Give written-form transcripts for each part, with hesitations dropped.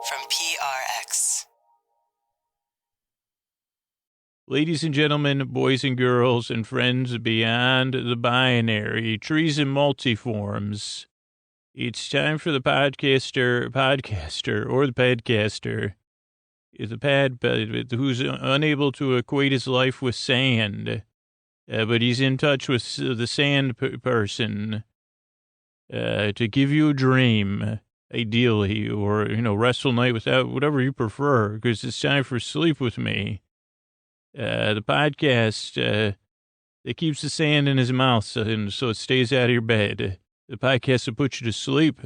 from PRX. Ladies and gentlemen, boys and girls, and friends beyond the binary, trees and multiforms, it's time for the podcaster, or the padcaster, who's unable to equate his life with sand, but he's in touch with the sand person, to give you a dream, ideally, or, restful night without whatever you prefer, because it's time for Sleep With Me. The podcast that keeps the sand in his mouth so it stays out of your bed. The podcast will put you to sleep.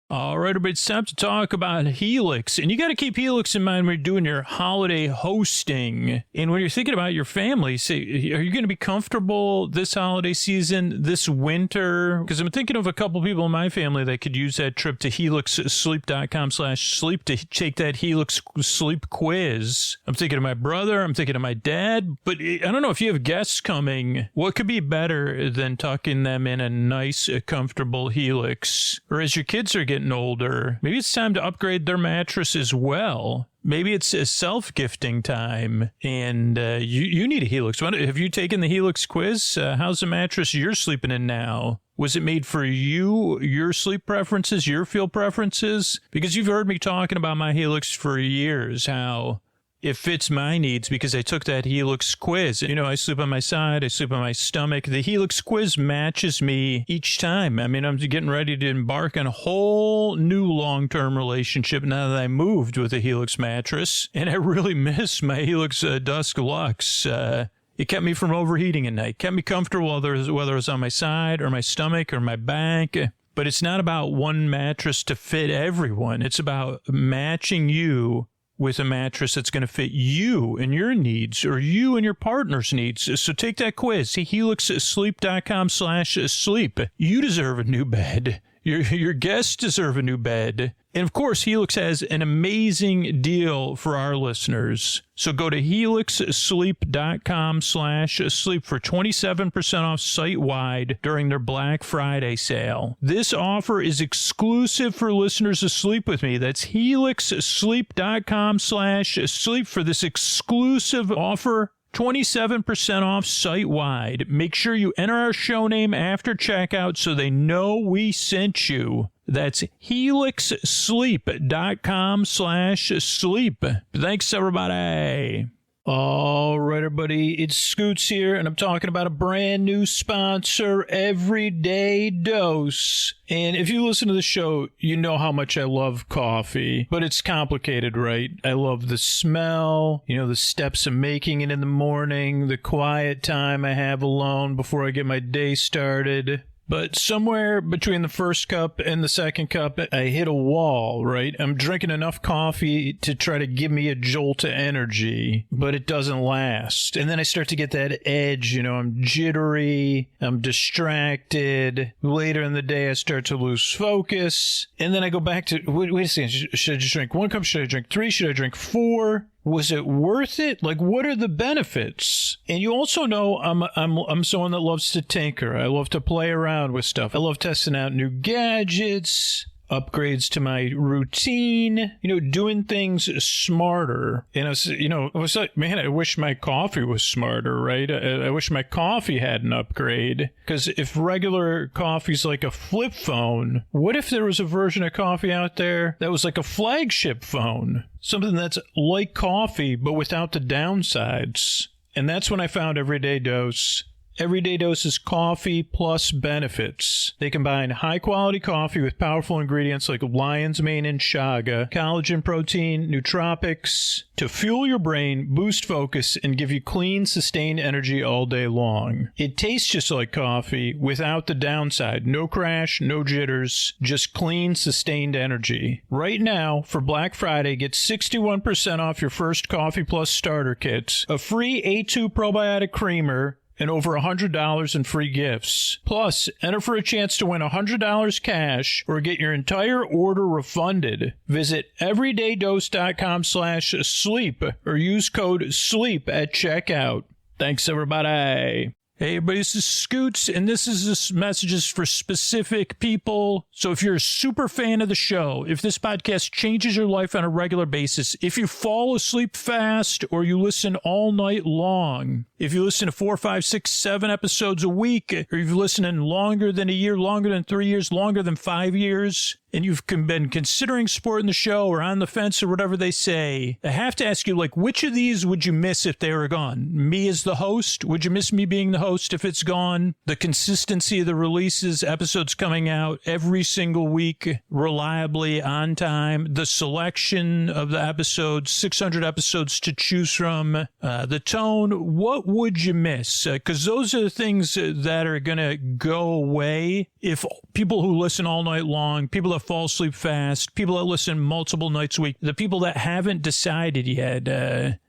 All right, everybody, it's time to talk about Helix. And you got to keep Helix in mind when you're doing your holiday hosting. And when you're thinking about your family, say, are you going to be comfortable this holiday season, this winter? Because I'm thinking of a couple people in my family that could use that trip to helixsleep.com/sleep to take that Helix sleep quiz. I'm thinking of my brother. I'm thinking of my dad. But I don't know if you have guests coming. What could be better than tucking them in a nice, comfortable Helix? Or as your kids are getting older, maybe it's time to upgrade their mattress as well. Maybe it's a self-gifting time, and you need a Helix. Have you taken the Helix quiz? How's the mattress you're sleeping in now? Was it made for you, your sleep preferences, your feel preferences? Because you've heard me talking about my Helix for years, how it fits my needs because I took that Helix quiz. I sleep on my side, I sleep on my stomach. The Helix quiz matches me each time. I mean, I'm getting ready to embark on a whole new long-term relationship now that I moved with a Helix mattress. And I really miss my Helix Dusk Luxe. It kept me from overheating at night, kept me comfortable whether it was on my side or my stomach or my back. But it's not about one mattress to fit everyone. It's about matching you with a mattress that's going to fit you and your needs or you and your partner's needs. So take that quiz. See helixsleep.com/sleep. You deserve a new bed. Your guests deserve a new bed. And of course, Helix has an amazing deal for our listeners. So go to helixsleep.com/sleep for 27% off site-wide during their Black Friday sale. This offer is exclusive for listeners of Sleep With Me. That's helixsleep.com/sleep for this exclusive offer. 27% off site-wide. Make sure you enter our show name after checkout so they know we sent you. That's helixsleep.com/sleep. Thanks, everybody. All right, everybody, it's Scoots here, and I'm talking about a brand new sponsor, Everyday Dose. And if you listen to the show, you know how much I love coffee, but it's complicated, right? I love the smell, the steps of making it in the morning, the quiet time I have alone before I get my day started. But somewhere between the first cup and the second cup, I hit a wall, right? I'm drinking enough coffee to try to give me a jolt of energy, but it doesn't last. And then I start to get that edge, I'm jittery, I'm distracted. Later in the day, I start to lose focus. And then I go back to, wait a second, should I just drink 1 cup? Should I drink 3? Should I drink 4? Was it worth it? Like, what are the benefits? And you also know I'm someone that loves to tinker. I love to play around with stuff. I love testing out new gadgets, upgrades to my routine, doing things smarter. And I was like, man, I wish my coffee was smarter, right? I wish my coffee had an upgrade. Because if regular coffee's like a flip phone, what if there was a version of coffee out there that was like a flagship phone? Something that's like coffee, but without the downsides. And that's when I found Everyday Dose. Everyday Dose is coffee plus benefits. They combine high-quality coffee with powerful ingredients like lion's mane and chaga, collagen protein, nootropics, to fuel your brain, boost focus, and give you clean, sustained energy all day long. It tastes just like coffee without the downside. No crash, no jitters, just clean, sustained energy. Right now, for Black Friday, get 61% off your first Coffee Plus starter kit, a free A2 probiotic creamer, and over $100 in free gifts. Plus, enter for a chance to win $100 cash or get your entire order refunded. Visit everydaydose.com/sleep or use code SLEEP at checkout. Thanks, everybody. Hey, everybody, this is Scoots, and this message is for specific people. So if you're a super fan of the show, if this podcast changes your life on a regular basis, if you fall asleep fast or you listen all night long, if you listen to 4, 5, 6, 7 episodes a week, or you've listened in longer than a year, longer than 3 years, longer than 5 years, and you've been considering supporting the show or on the fence or whatever they say, I have to ask you, like, which of these would you miss if they were gone? Me as the host? Would you miss me being the host if it's gone? The consistency of the releases, episodes coming out every single week, reliably, on time, the selection of the episodes, 600 episodes to choose from, the tone, what would you miss? Because those are the things that are going to go away if people who listen all night long, people that fall asleep fast, people that listen multiple nights a week, the people that haven't decided yet,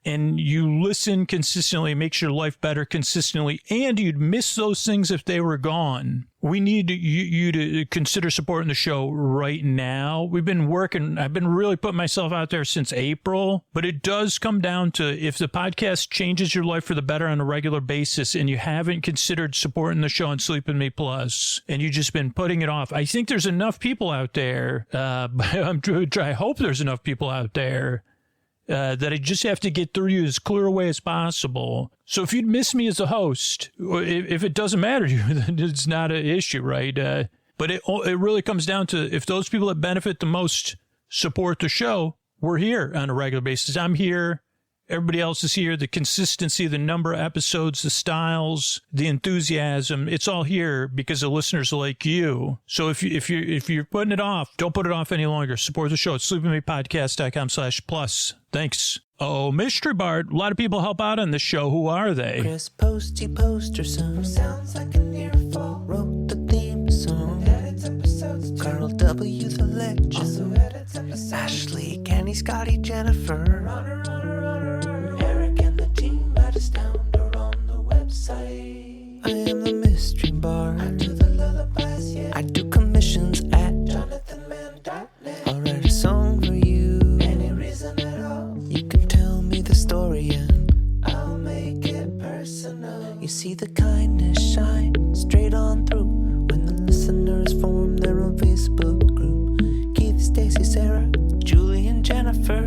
and you listen consistently, makes your life better consistently, and you'd miss those things if they were gone. We need you to consider supporting the show right now. We've been working. I've been really putting myself out there since April, but it does come down to if the podcast changes your life for the better on a regular basis and you haven't considered supporting the show on Sleepin' Me Plus and you've just been putting it off. I think there's enough people out there. I hope there's enough people out there that I just have to get through you as clear a way as possible. So if you'd miss me as a host, if it doesn't matter to you, then it's not an issue, right? But it really comes down to if those people that benefit the most support the show, we're here on a regular basis. I'm here. Everybody else is here. The consistency, the number of episodes, the styles, the enthusiasm, it's all here because of listeners like you. So if you're putting it off, don't put it off any longer. Support the show at sleepinmepodcast.com/plus. Thanks. Oh, Mystery Bart. A lot of people help out on this show. Who are they? Chris Posty Poster Son sounds like an earful. Wrote the theme song. Edits episodes too. Carl W. the Legend. Also edits episodes. Ashley, Kenny, Scotty, Jennifer. Runner. Eric and the team at Astound or on the website. I am the Mystery Bart. I do the lullabies, yeah. I do commissions at jonathanmann.net. I'll write a song for you. Any reason at all. You can tell me the story and I'll make it personal. You see the kindness shine straight on through when the listeners form their own Facebook group. Keith, Stacy, Sarah, Julie, and Jennifer.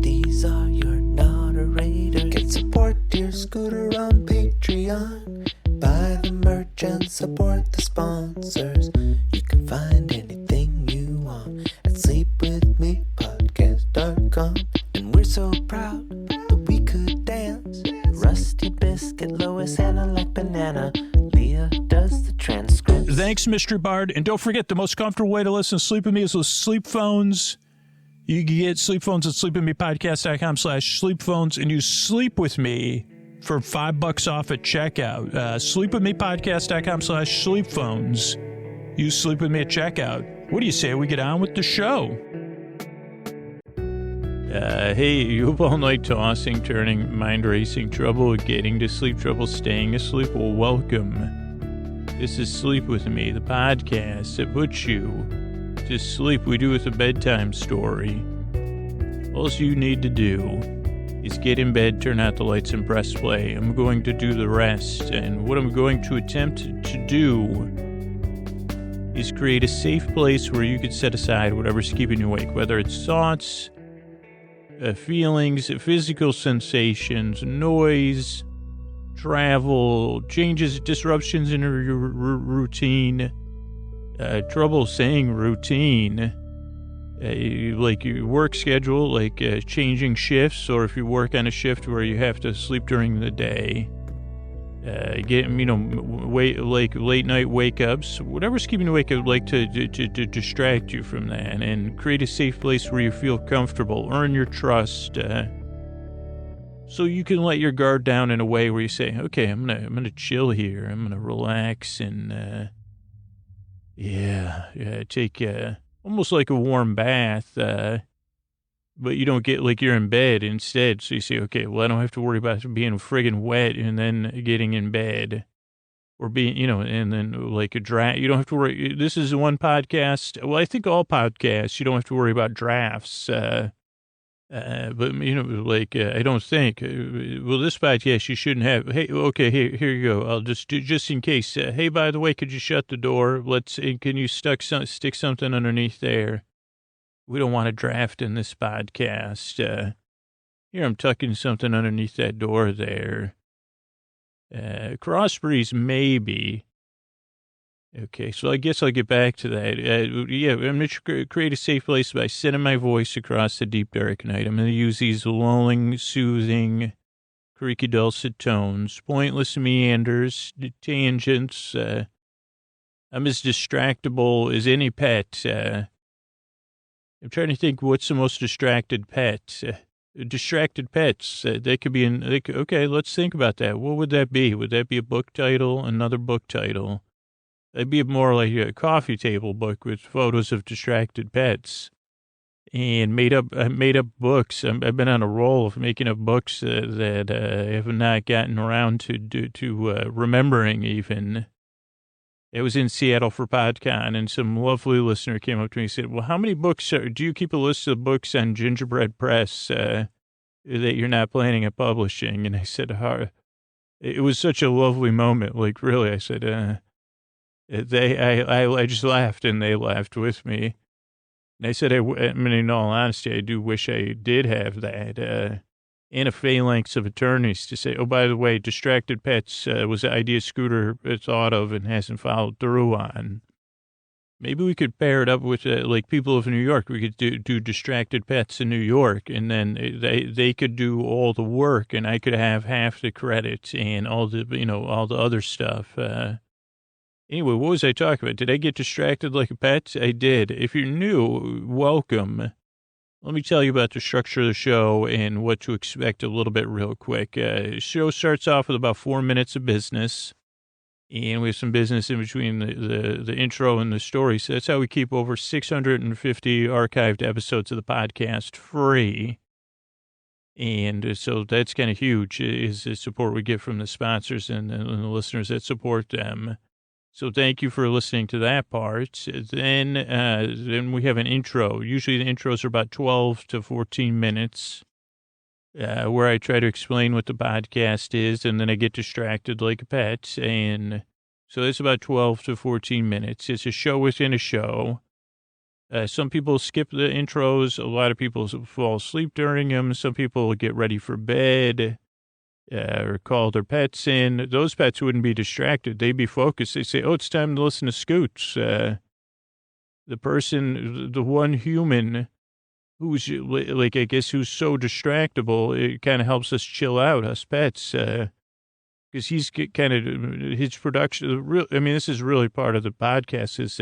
These are your moderators. Get support dear Scooter on Patreon. Buy the merch and support the sponsors. You can find anything you want at sleepwithmepodcast.com. And we're so proud that we could dance. Rusty Biscuit, Lois, Hannah like banana. Leah does the transcripts. Thanks, Mystery Bard. And don't forget, the most comfortable way to listen to Sleep With Me is with sleep phones. You can get sleep phones at sleepwithmepodcast.com/sleep phones and you sleep with me for $5 off at checkout. Sleepwithmepodcast.com/sleep phones. You sleep with me at checkout. What do you say we get on with the show? Hey, you have all night tossing, turning, mind racing, trouble getting to sleep, trouble staying asleep? Well, welcome. This is Sleep With Me, the podcast that puts you to sleep. We do with a bedtime story. All you need to do is get in bed, turn out the lights, and press play. I'm going to do the rest. And what I'm going to attempt to do is create a safe place where you can set aside whatever's keeping you awake, whether it's thoughts, feelings, physical sensations, noise, travel, changes, disruptions in your routine, trouble saying routine, like your work schedule, like changing shifts, or if you work on a shift where you have to sleep during the day, late night wake ups, whatever's keeping you awake. I would like to distract you from that and create a safe place where you feel comfortable, earn your trust, so you can let your guard down in a way where you say, okay, I'm gonna chill here, I'm gonna relax and take almost like a warm bath, but you don't get like you're in bed instead. So you say, okay, well, I don't have to worry about being friggin' wet and then getting in bed or being, and then like a draft. You don't have to worry. This is one podcast. Well, I think all podcasts, you don't have to worry about drafts. But, like, I don't think. Well, this podcast you shouldn't have. Hey, okay, here you go. I'll just do, just in case. Hey, by the way, could you shut the door? Can you stick something underneath there? We don't want a draft in this podcast. Here, I'm tucking something underneath that door there. Crossbreeds, maybe. Okay, so I guess I'll get back to that. Yeah, I'm going to create a safe place by sending my voice across the deep, dark night. I'm going to use these lulling, soothing, creaky, dulcet tones, pointless meanders, tangents. I'm as distractible as any pet. I'm trying to think what's the most distracted pet. Distracted pets. They could be okay, let's think about that. What would that be? Would that be a book title? Another book title? That'd be more like a coffee table book with photos of distracted pets and made up books. I've been on a roll of making up books that I have not gotten around to remembering even. I was in Seattle for PodCon, and some lovely listener came up to me and said, well, how many books do you keep a list of books on Gingerbread Press that you're not planning on publishing? And I said, it was such a lovely moment. Like, really, I said, I just laughed, and they laughed with me. And I said, in all honesty, I do wish I did have that, and a phalanx of attorneys to say, oh, by the way, distracted pets was the idea Scooter thought of and hasn't followed through on. Maybe we could pair it up with, like, people of New York. We could do distracted pets in New York, and then they could do all the work, and I could have half the credit and all the other stuff. Anyway, what was I talking about? Did I get distracted like a pet? I did. If you're new, welcome. Let me tell you about the structure of the show and what to expect a little bit real quick. Show starts off with about 4 minutes of business, and we have some business in between the intro and the story. So that's how we keep over 650 archived episodes of the podcast free. And so that's kind of huge, is the support we get from the sponsors and the listeners that support them. So thank you for listening to that part. Then we have an intro. Usually the intros are about 12 to 14 minutes, where I try to explain what the podcast is, and then I get distracted like a pet. And so it's about 12 to 14 minutes. It's a show within a show. Some people skip the intros. A lot of people fall asleep during them. Some people get ready for bed. Or call their pets in. Those pets wouldn't be distracted. They'd be focused. They say, oh, it's time to listen to Scoots. The one human who's like, I guess, who's so distractible, it kind of helps us chill out, us pets. Because he's kind of, his production, this is really part of the podcast, is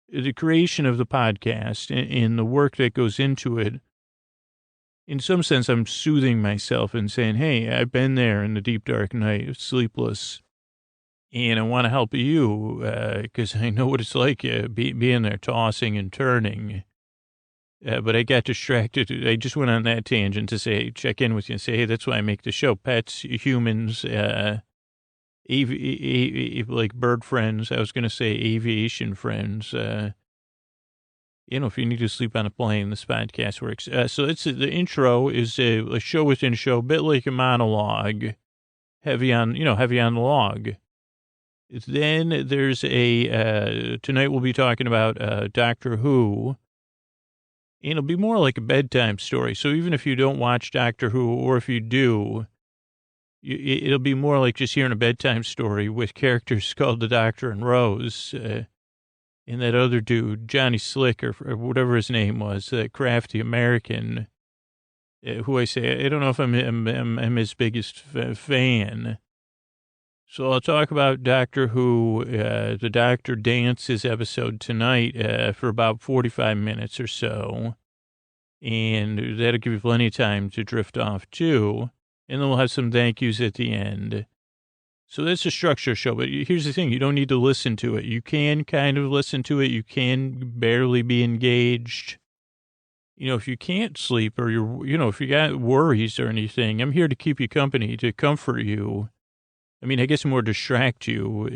the creation of the podcast and the work that goes into it. In some sense, I'm soothing myself and saying, hey, I've been there in the deep, dark night, sleepless, and I want to help you because I know what it's like being there tossing and turning. But I got distracted. I just went on that tangent to say, check in with you and say, hey, that's why I make the show. Pets, humans, like bird friends. I was going to say aviation friends. If you need to sleep on a plane, this podcast works. So the intro is a show within a show, a bit like a monologue, heavy on the log. Then there's tonight we'll be talking about Doctor Who, and it'll be more like a bedtime story. So even if you don't watch Doctor Who, or if you do, it'll be more like just hearing a bedtime story with characters called the Doctor and Rose. And that other dude, Johnny Slick, or whatever his name was, that crafty American, who I say, I don't know if I'm his biggest fan. So I'll talk about Doctor Who, the Doctor Dances episode tonight for about 45 minutes or so. And that'll give you plenty of time to drift off too. And then we'll have some thank yous at the end. So that's a structure show, but here's the thing. You don't need to listen to it. You can kind of listen to it. You can barely be engaged. If you can't sleep or if you got worries or anything, I'm here to keep you company, to comfort you. I guess more distract you,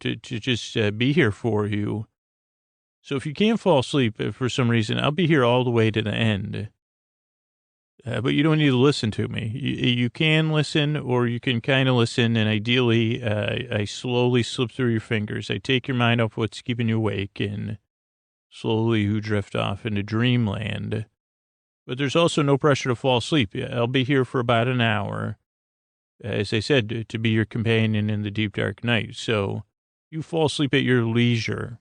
to just be here for you. So if you can't fall asleep for some reason, I'll be here all the way to the end. But you don't need to listen to me. You can listen, or you can kind of listen, and ideally, I slowly slip through your fingers. I take your mind off what's keeping you awake, and slowly you drift off into dreamland. But there's also no pressure to fall asleep. I'll be here for about an hour, as I said, to be your companion in the deep, dark night. So you fall asleep at your leisure.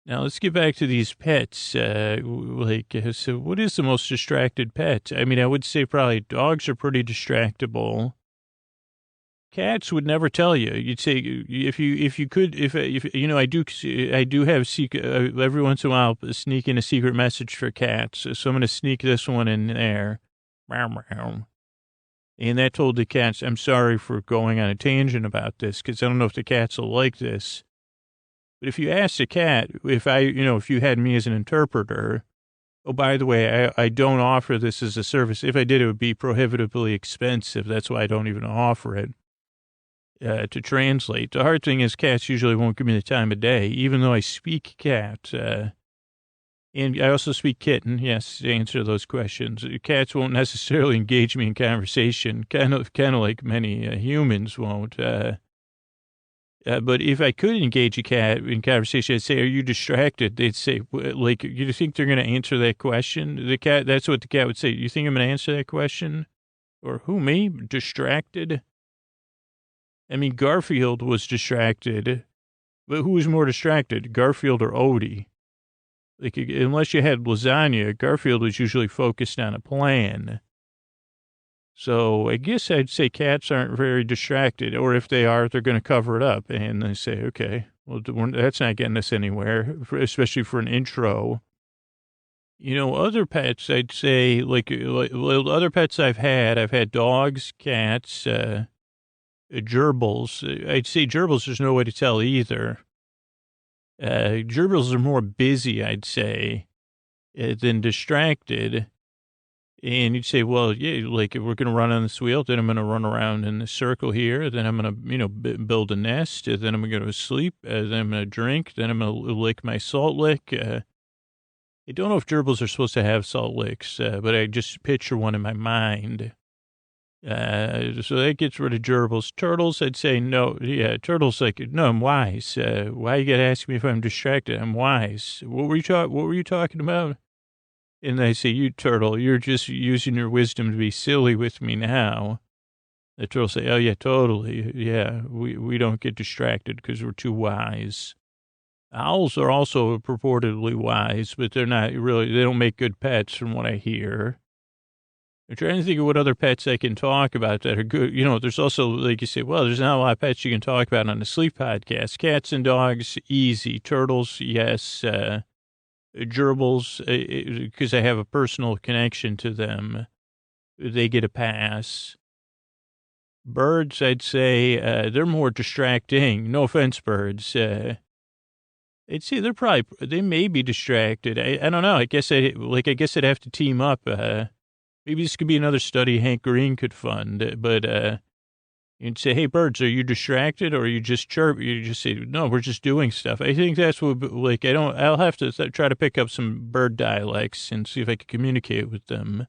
Now, let's get back to these pets. So what is the most distracted pet? I mean, I would say probably dogs are pretty distractible. Cats would never tell you. You'd say, if you know, I do have every once in a while, sneak in a secret message for cats. So I'm going to sneak this one in there. And that told the cats, I'm sorry for going on a tangent about this, because I don't know if the cats will like this. But if you asked a cat, if you had me as an interpreter, oh, by the way, I don't offer this as a service. If I did, it would be prohibitively expensive. That's why I don't even offer it to translate. The hard thing is cats usually won't give me the time of day, even though I speak cat. And I also speak kitten, yes, to answer those questions. Cats won't necessarily engage me in conversation, kind of like many humans won't. But if I could engage a cat in conversation, I'd say, are you distracted? They'd say, like, you think they're going to answer that question? That's what the cat would say. You think I'm going to answer that question? Or who, me? Distracted? I mean, Garfield was distracted, but who was more distracted, Garfield or Odie? Like, unless you had lasagna, Garfield was usually focused on a plan. So I guess I'd say cats aren't very distracted, or if they are, they're going to cover it up. And they say, okay, well, that's not getting us anywhere, especially for an intro. You know, other pets, I'd say, like other pets I've had dogs, cats, gerbils. I'd say gerbils, there's no way to tell either. Gerbils are more busy, I'd say, than distracted. And you'd say, well, yeah, like if we're going to run on this wheel, then I'm going to run around in the circle here. Then I'm going to, build a nest. Then I'm going to sleep. Then I'm going to drink. Then I'm going to lick my salt lick. I don't know if gerbils are supposed to have salt licks, but I just picture one in my mind. So that gets rid of gerbils. Turtles, I'd say no. Yeah, turtles, like, no, I'm wise. Why you got to ask me if I'm distracted? I'm wise. What were you talking about? And I say, you turtle, you're just using your wisdom to be silly with me now. The turtle say, oh, yeah, totally. Yeah, we don't get distracted because we're too wise. Owls are also purportedly wise, but they're not really, they don't make good pets from what I hear. I'm trying to think of what other pets I can talk about that are good. You know, there's also, like you say, well, there's not a lot of pets you can talk about on the sleep podcast. Cats and dogs, easy. Turtles, yes. Gerbils, because I have a personal connection to them, they get a pass. Birds, I'd say, they're more distracting. No offense, birds. I'd say they may be distracted. I don't know. I guess I'd have to team up. Maybe this could be another study Hank Green could fund, but, you'd say, hey, birds, are you distracted or are you just chirp? You just say, no, we're just doing stuff. I think that's what, like, I'll have to try to pick up some bird dialects and see if I can communicate with them.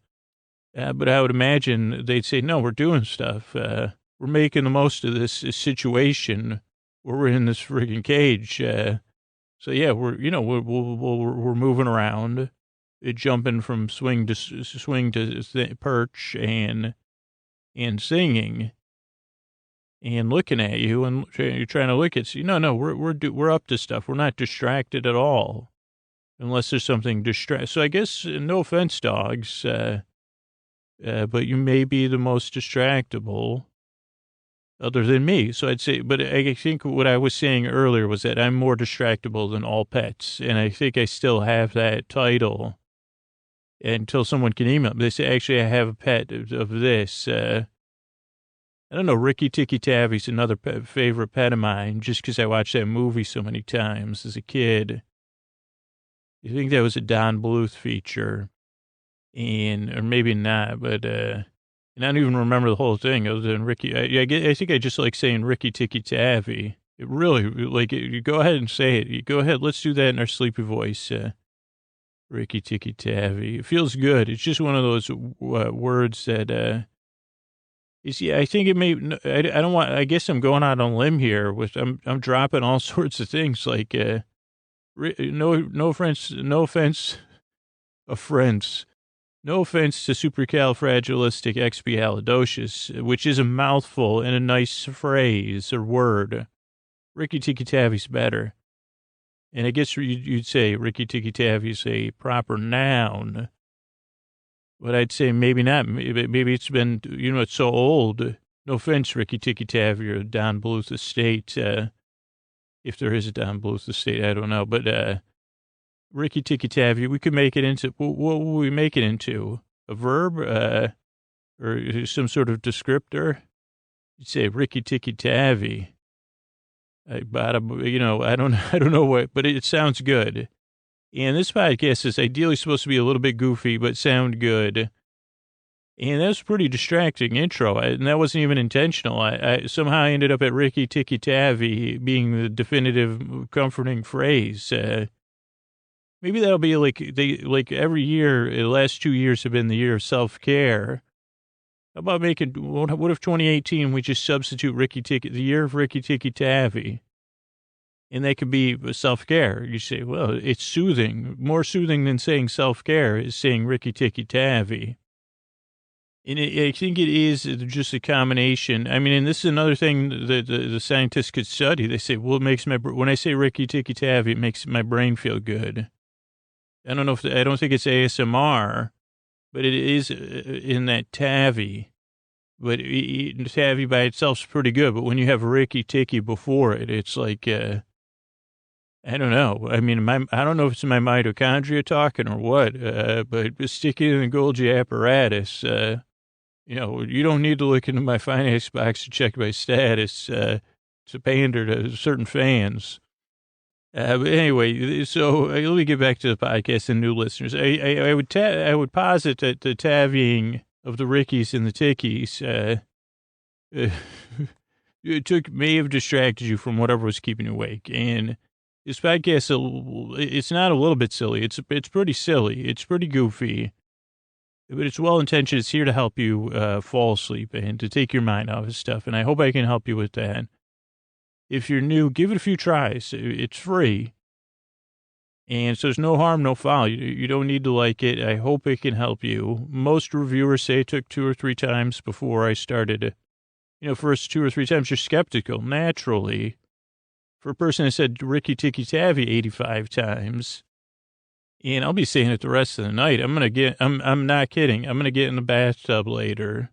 But I would imagine they'd say, no, we're doing stuff. We're making the most of this situation where we're in this freaking cage. So yeah, we're moving around, jumping from swing to perch and singing. And looking at you, and you're trying to look at you. No, we're up to stuff. We're not distracted at all, unless there's something So I guess, no offense, dogs, but you may be the most distractible, other than me. So I'd say, but I think what I was saying earlier was that I'm more distractible than all pets, and I think I still have that title until someone can email me. They say, actually, I have a pet of this. I don't know, Ricky Tikki Tavi's another favorite pet of mine, just because I watched that movie so many times as a kid. I think that was a Don Bluth feature, or maybe not, but and I don't even remember the whole thing other than Ricky. I think I just like saying Ricky Tikki Tavi. It really, like, you go ahead and say it. You go ahead, let's do that in our sleepy voice. Ricky Tikki Tavi. It feels good. It's just one of those words that, yeah, I think it may, I don't want, I guess I'm going out on a limb here with, I'm dropping all sorts of things like, no offense to supercalifragilisticexpialidocious, which is a mouthful and a nice phrase or word. Ricky Tikki Tavi's better. And I guess you'd say Ricky Tikki Tavi is a proper noun. But I'd say maybe not. Maybe it's been, it's so old. No offense, Ricky Tikki Tavi or Don Bluth Estate. If there is a Don Bluth Estate, I don't know. But Ricky Tikki Tavi, we could make it into, what would we make it into? A verb? Or some sort of descriptor? You'd say Ricky Tikki Tavi. I don't know what, but it sounds good. And this podcast is ideally supposed to be a little bit goofy, but sound good. And that was a pretty distracting intro, and that wasn't even intentional. I somehow ended up at Ricky Tikki Tavi being the definitive comforting phrase. Maybe that'll be like every year, the last 2 years have been the year of self-care. How about what if 2018 we just substitute the year of Ricky Tikki Tavi? And that could be self-care. You say, well, it's soothing. More soothing than saying self-care is saying Ricky Tikki Tavi. And I think it is just a combination. I mean, and this is another thing that the scientists could study. They say, well, when I say Ricky Tikki Tavi, it makes my brain feel good. I don't think it's ASMR. But it is in that Tavi. But Tavi by itself is pretty good. But when you have Ricky Tikki before it, it's like, I don't know. I mean, I don't know if it's my mitochondria talking or what, but sticking in the Golgi apparatus, you don't need to look into my finance box to check my status to pander to certain fans. But anyway, so let me get back to the podcast and new listeners. I would posit that the Taviing of the Rickies and the Tickies may have distracted you from whatever was keeping you awake. And this podcast, it's not a little bit silly. It's pretty silly. It's pretty goofy, but it's well intentioned. It's here to help you fall asleep and to take your mind off of stuff. And I hope I can help you with that. If you're new, give it a few tries. It's free. And so there's no harm, no foul. You don't need to like it. I hope it can help you. Most reviewers say it took 2 or 3 times before I started. First 2 or 3 times you're skeptical, naturally. For a person that said Ricky Tikki Tavi 85 times, and I'll be saying it the rest of the night. I'm not kidding. I'm going to get in the bathtub later.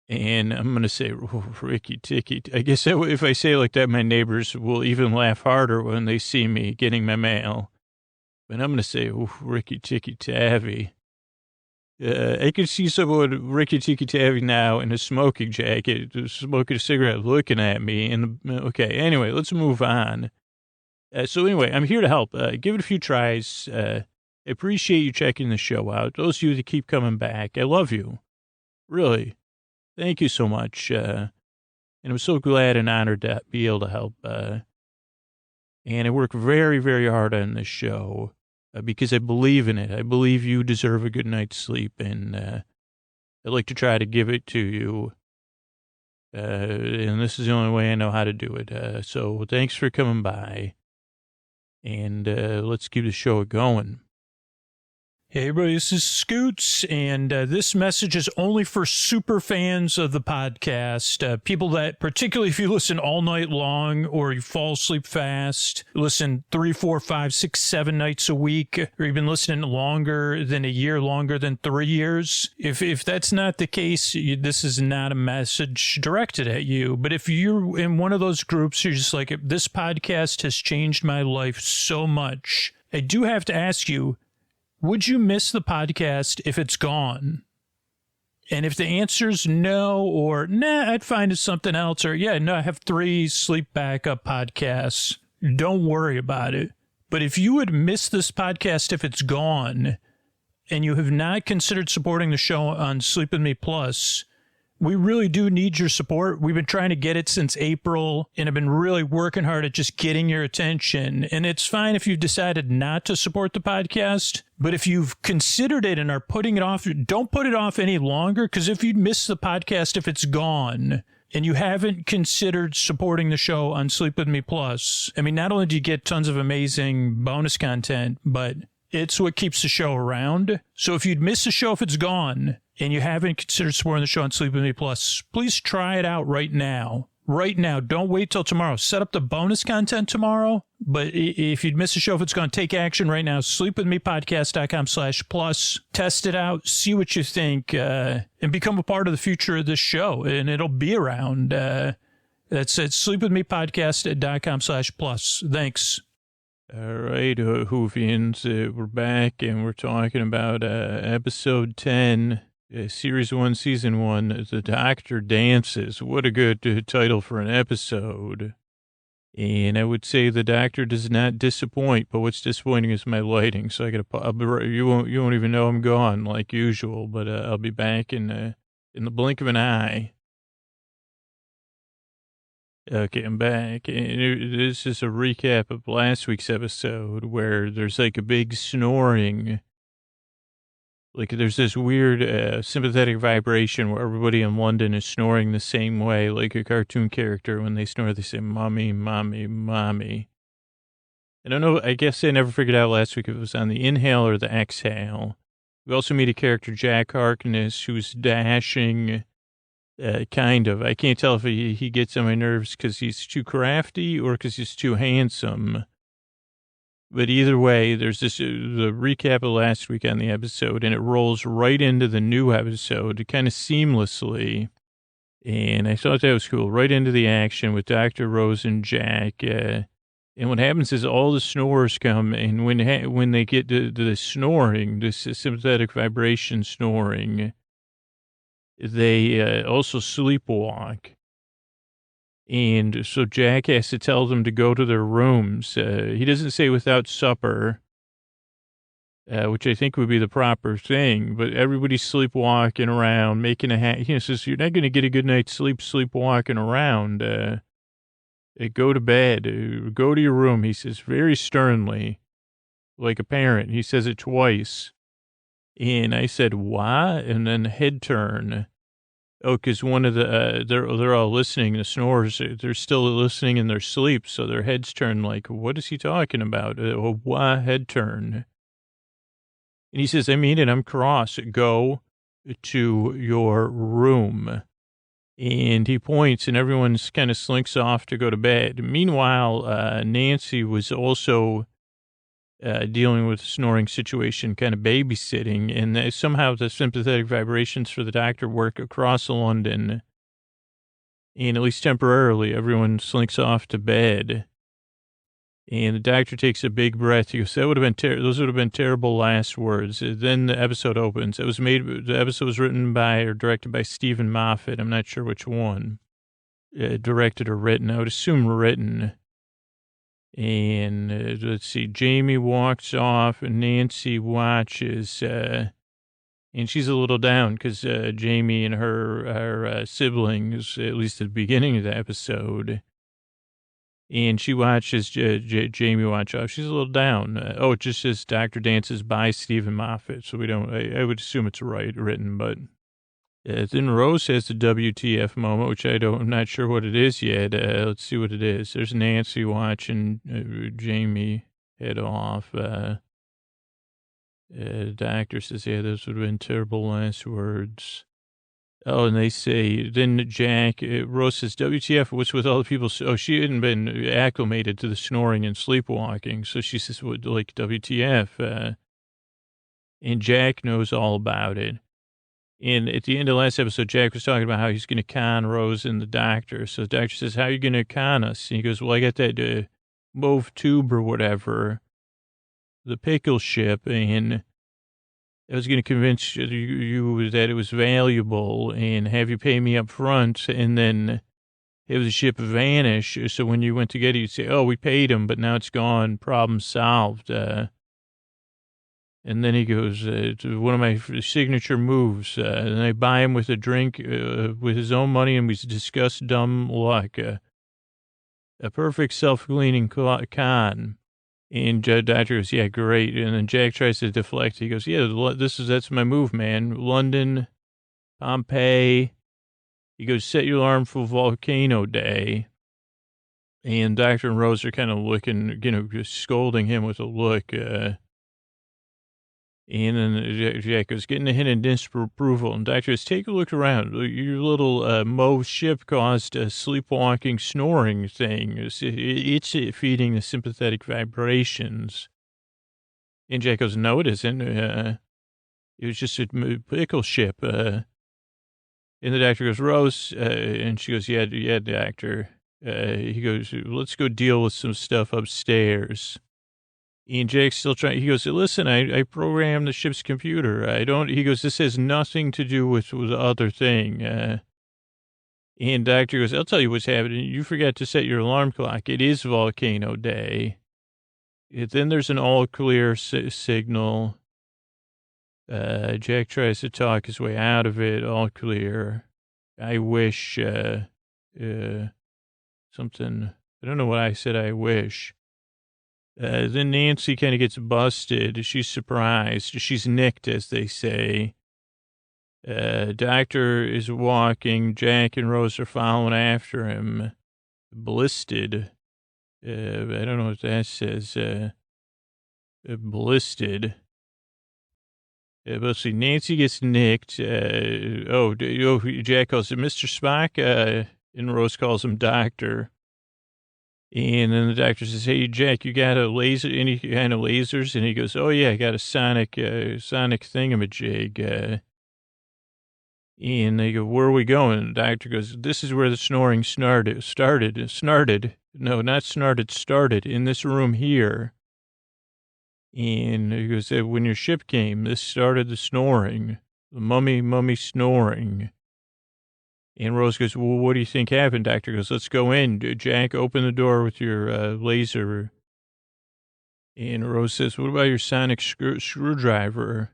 And I'm going to say, Ricky Tikki. I guess if I say it like that, my neighbors will even laugh harder when they see me getting my mail. But I'm going to say, Ricky Tikki Tavi. I can see someone, Ricky Tikki Tavi now in a smoking jacket, smoking a cigarette, looking at me. Okay, anyway, let's move on. So anyway, I'm here to help. Give it a few tries. I appreciate you checking the show out. Those of you that keep coming back, I love you. Really. Thank you so much. And I'm so glad and honored to be able to help. And I work very, very hard on this show because I believe in it. I believe you deserve a good night's sleep, and I'd like to try to give it to you. And this is the only way I know how to do it. So thanks for coming by, and let's keep the show going. Hey, everybody, this is Scoots, and this message is only for super fans of the podcast, people that, particularly if you listen all night long or you fall asleep fast, listen 3, 4, 5, 6, 7 nights a week, or you've been listening longer than a year, longer than 3 years. If that's not the case, this is not a message directed at you. But if you're in one of those groups, you're just like, this podcast has changed my life so much. I do have to ask you, would you miss the podcast if it's gone? And if the answer's no, or nah, I'd find something else, or yeah, no, I have 3 sleep backup podcasts, don't worry about it. But if you would miss this podcast if it's gone, and you have not considered supporting the show on Sleep With Me Plus, We really do need your support. We've been trying to get it since April, and have been really working hard at just getting your attention. And it's fine if you've decided not to support the podcast, but if you've considered it and are putting it off, don't put it off any longer, because if you miss the podcast, if it's gone, and you haven't considered supporting the show on Sleep With Me Plus, I mean, not only do you get tons of amazing bonus content, but it's what keeps the show around. So if you'd miss the show if it's gone, and you haven't considered supporting the show on Sleep With Me Plus, please try it out right now. Right now. Don't wait till tomorrow. Set up the bonus content tomorrow. But if you'd miss a show, if it's going to take action right now, sleepwithmepodcast.com/plus. Test it out. See what you think. And become a part of the future of this show. And it'll be around. That's at sleepwithmepodcast.com/plus. Thanks. All right, Hoovians, we're back and we're talking about episode 10. Series 1, Season 1, The Doctor Dances. What a good title for an episode. And I would say the Doctor does not disappoint, but what's disappointing is my lighting. So you won't even know I'm gone like usual, but I'll be back in the blink of an eye. Okay, I'm back. And this is a recap of last week's episode where there's like a big snoring. Like there's this weird sympathetic vibration where everybody in London is snoring the same way, like a cartoon character. When they snore, they say, "Mommy, mommy, mommy." I don't know. I guess I never figured out last week if it was on the inhale or the exhale. We also meet a character, Jack Harkness, who's dashing, kind of. I can't tell if he gets on my nerves because he's too crafty or because he's too handsome. But either way, there's the recap of last week on the episode, and it rolls right into the new episode kind of seamlessly. And I thought that was cool. Right into the action with Dr. Rose and Jack. And what happens is all the snorers come, and when they get to the snoring, this sympathetic vibration snoring, they also sleepwalk. And so Jack has to tell them to go to their rooms. He doesn't say without supper, which I think would be the proper thing, but everybody's sleepwalking around, making he says, "You're not going to get a good night's sleep sleepwalking around. Go to bed. Go to your room," he says very sternly, like a parent. He says it twice. And I said, "What?" And then head turn. Oh, because one of the, they're all listening, the snorers, they're still listening in their sleep, so their heads turn like, what is he talking about? Why head turn? And he says, "I mean it, I'm cross. Go to your room." And he points, and everyone's kind of slinks off to go to bed. Meanwhile, Nancy was also dealing with a snoring situation, kind of babysitting, and somehow the sympathetic vibrations for the Doctor work across London, and at least temporarily, everyone slinks off to bed, and the Doctor takes a big breath. He goes, "That would have been those would have been terrible last words." Then the episode opens. The episode was written by or directed by Stephen Moffat. I'm not sure which one, directed or written. I would assume written. And let's see, Jamie walks off and Nancy watches, and she's a little down because Jamie and her siblings, at least at the beginning of the episode, and she watches Jamie watch off. She's a little down. It just says Dr. Dances by Stephen Moffat, so I would assume it's written, but then Rose has the WTF moment, which I'm not sure what it is yet. Let's see what it is. There's Nancy watching Jamie head off. The doctor says, "Yeah, those would have been terrible last words." Oh, and they say, then Rose says, "WTF, what's with all the people?" Oh, she hadn't been acclimated to the snoring and sleepwalking. So she says, like, WTF. And Jack knows all about it. And at the end of the last episode, Jack was talking about how he's going to con Rose and the Doctor. So the Doctor says, "How are you going to con us?" And he goes, "Well, I got that mauve tube or whatever, the pickle ship, and I was going to convince you that it was valuable and have you pay me up front and then have the ship vanish. So when you went to get it, you'd say, 'Oh, we paid him, but now it's gone. Problem solved.'" And then he goes, to one of my signature moves, and I buy him with a drink with his own money, and we discuss dumb luck. A perfect self-cleaning con. And Doctor goes, yeah, great. And then Jack tries to deflect. He goes, yeah, that's my move, man. London, Pompeii. He goes, set your alarm for volcano day. And Doctor and Rose are kind of looking, just scolding him with a look. And then Jack goes, getting a hint of disapproval. And Doctor goes, take a look around. Your little Mo ship caused a sleepwalking snoring thing. It's feeding the sympathetic vibrations. And Jack goes, no, it isn't. It was just a pickle ship. And the Doctor goes, Rose. And she goes, yeah, Doctor. He goes, let's go deal with some stuff upstairs. And Jake's still trying. He goes, listen, I programmed the ship's computer. He goes, this has nothing to do with the other thing. And Doctor goes, I'll tell you what's happening. You forgot to set your alarm clock. It is volcano day. Then there's an all clear signal. Jack tries to talk his way out of it. All clear. I wish, something. I don't know what I said. I wish. Then Nancy kind of gets busted. She's surprised. She's nicked, as they say. Doctor is walking. Jack and Rose are following after him. Ballisted. I don't know what that says. Ballisted. Let's see. Nancy gets nicked. Jack calls him Mr. Spock. And Rose calls him Doctor. And then the Doctor says, hey, Jack, you got a laser, any kind of lasers? And he goes, oh, yeah, I got a sonic thingamajig. And they go, where are we going? And the Doctor goes, this is where the snoring started. No, not started in this room here. And he goes, when your ship came, this started the snoring, the mummy snoring. And Rose goes, well, what do you think happened? Doctor goes, let's go in. Jack, open the door with your laser. And Rose says, what about your sonic screwdriver?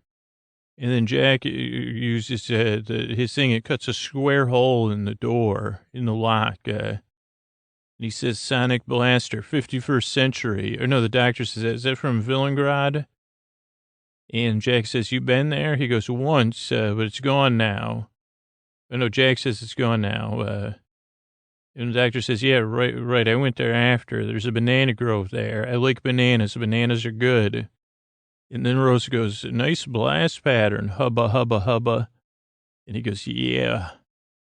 And then Jack uses his thing. It cuts a square hole in the door, in the lock. And he says, sonic blaster, 51st century. Or no, the Doctor says, is that from Villaingrad? And Jack says, you been there? He goes, once, but it's gone now. Oh, no, Jack says it's gone now. And the Doctor says, yeah, right. I went there after. There's a banana grove there. I like bananas. Bananas are good. And then Rose goes, nice blast pattern. Hubba. And he goes, yeah.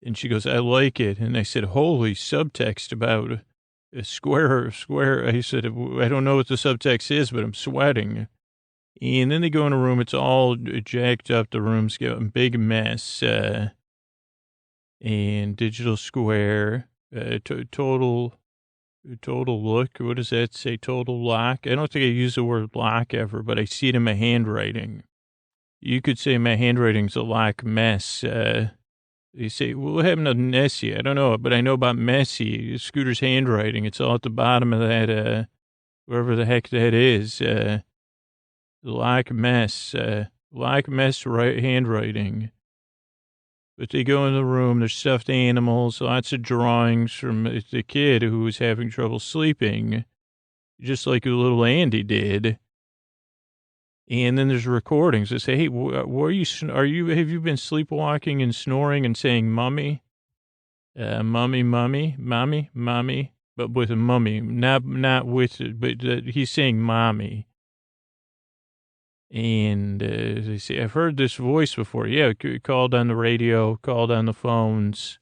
And she goes, I like it. And I said, holy subtext about a square. I said, I don't know what the subtext is, but I'm sweating. And then they go in a room. It's all jacked up. The room's got a big mess. And digital square, total look. What does that say? Total lock. I don't think I use the word lock ever, but I see it in my handwriting. You could say my handwriting's a lock mess. They say, well, what happened to Nessie? I don't know, but I know about Messi, Scooter's handwriting. It's all at the bottom of that, wherever the heck that is. Lock mess handwriting. But they go in the room, there's stuffed animals, lots of drawings from the kid who was having trouble sleeping, just like little Andy did. And then there's recordings that say, hey, have you been sleepwalking and snoring and saying mummy? Mommy, but with a mummy, not with it, but he's saying mommy. And they say, I've heard this voice before. Yeah, called on the radio, called on the phones.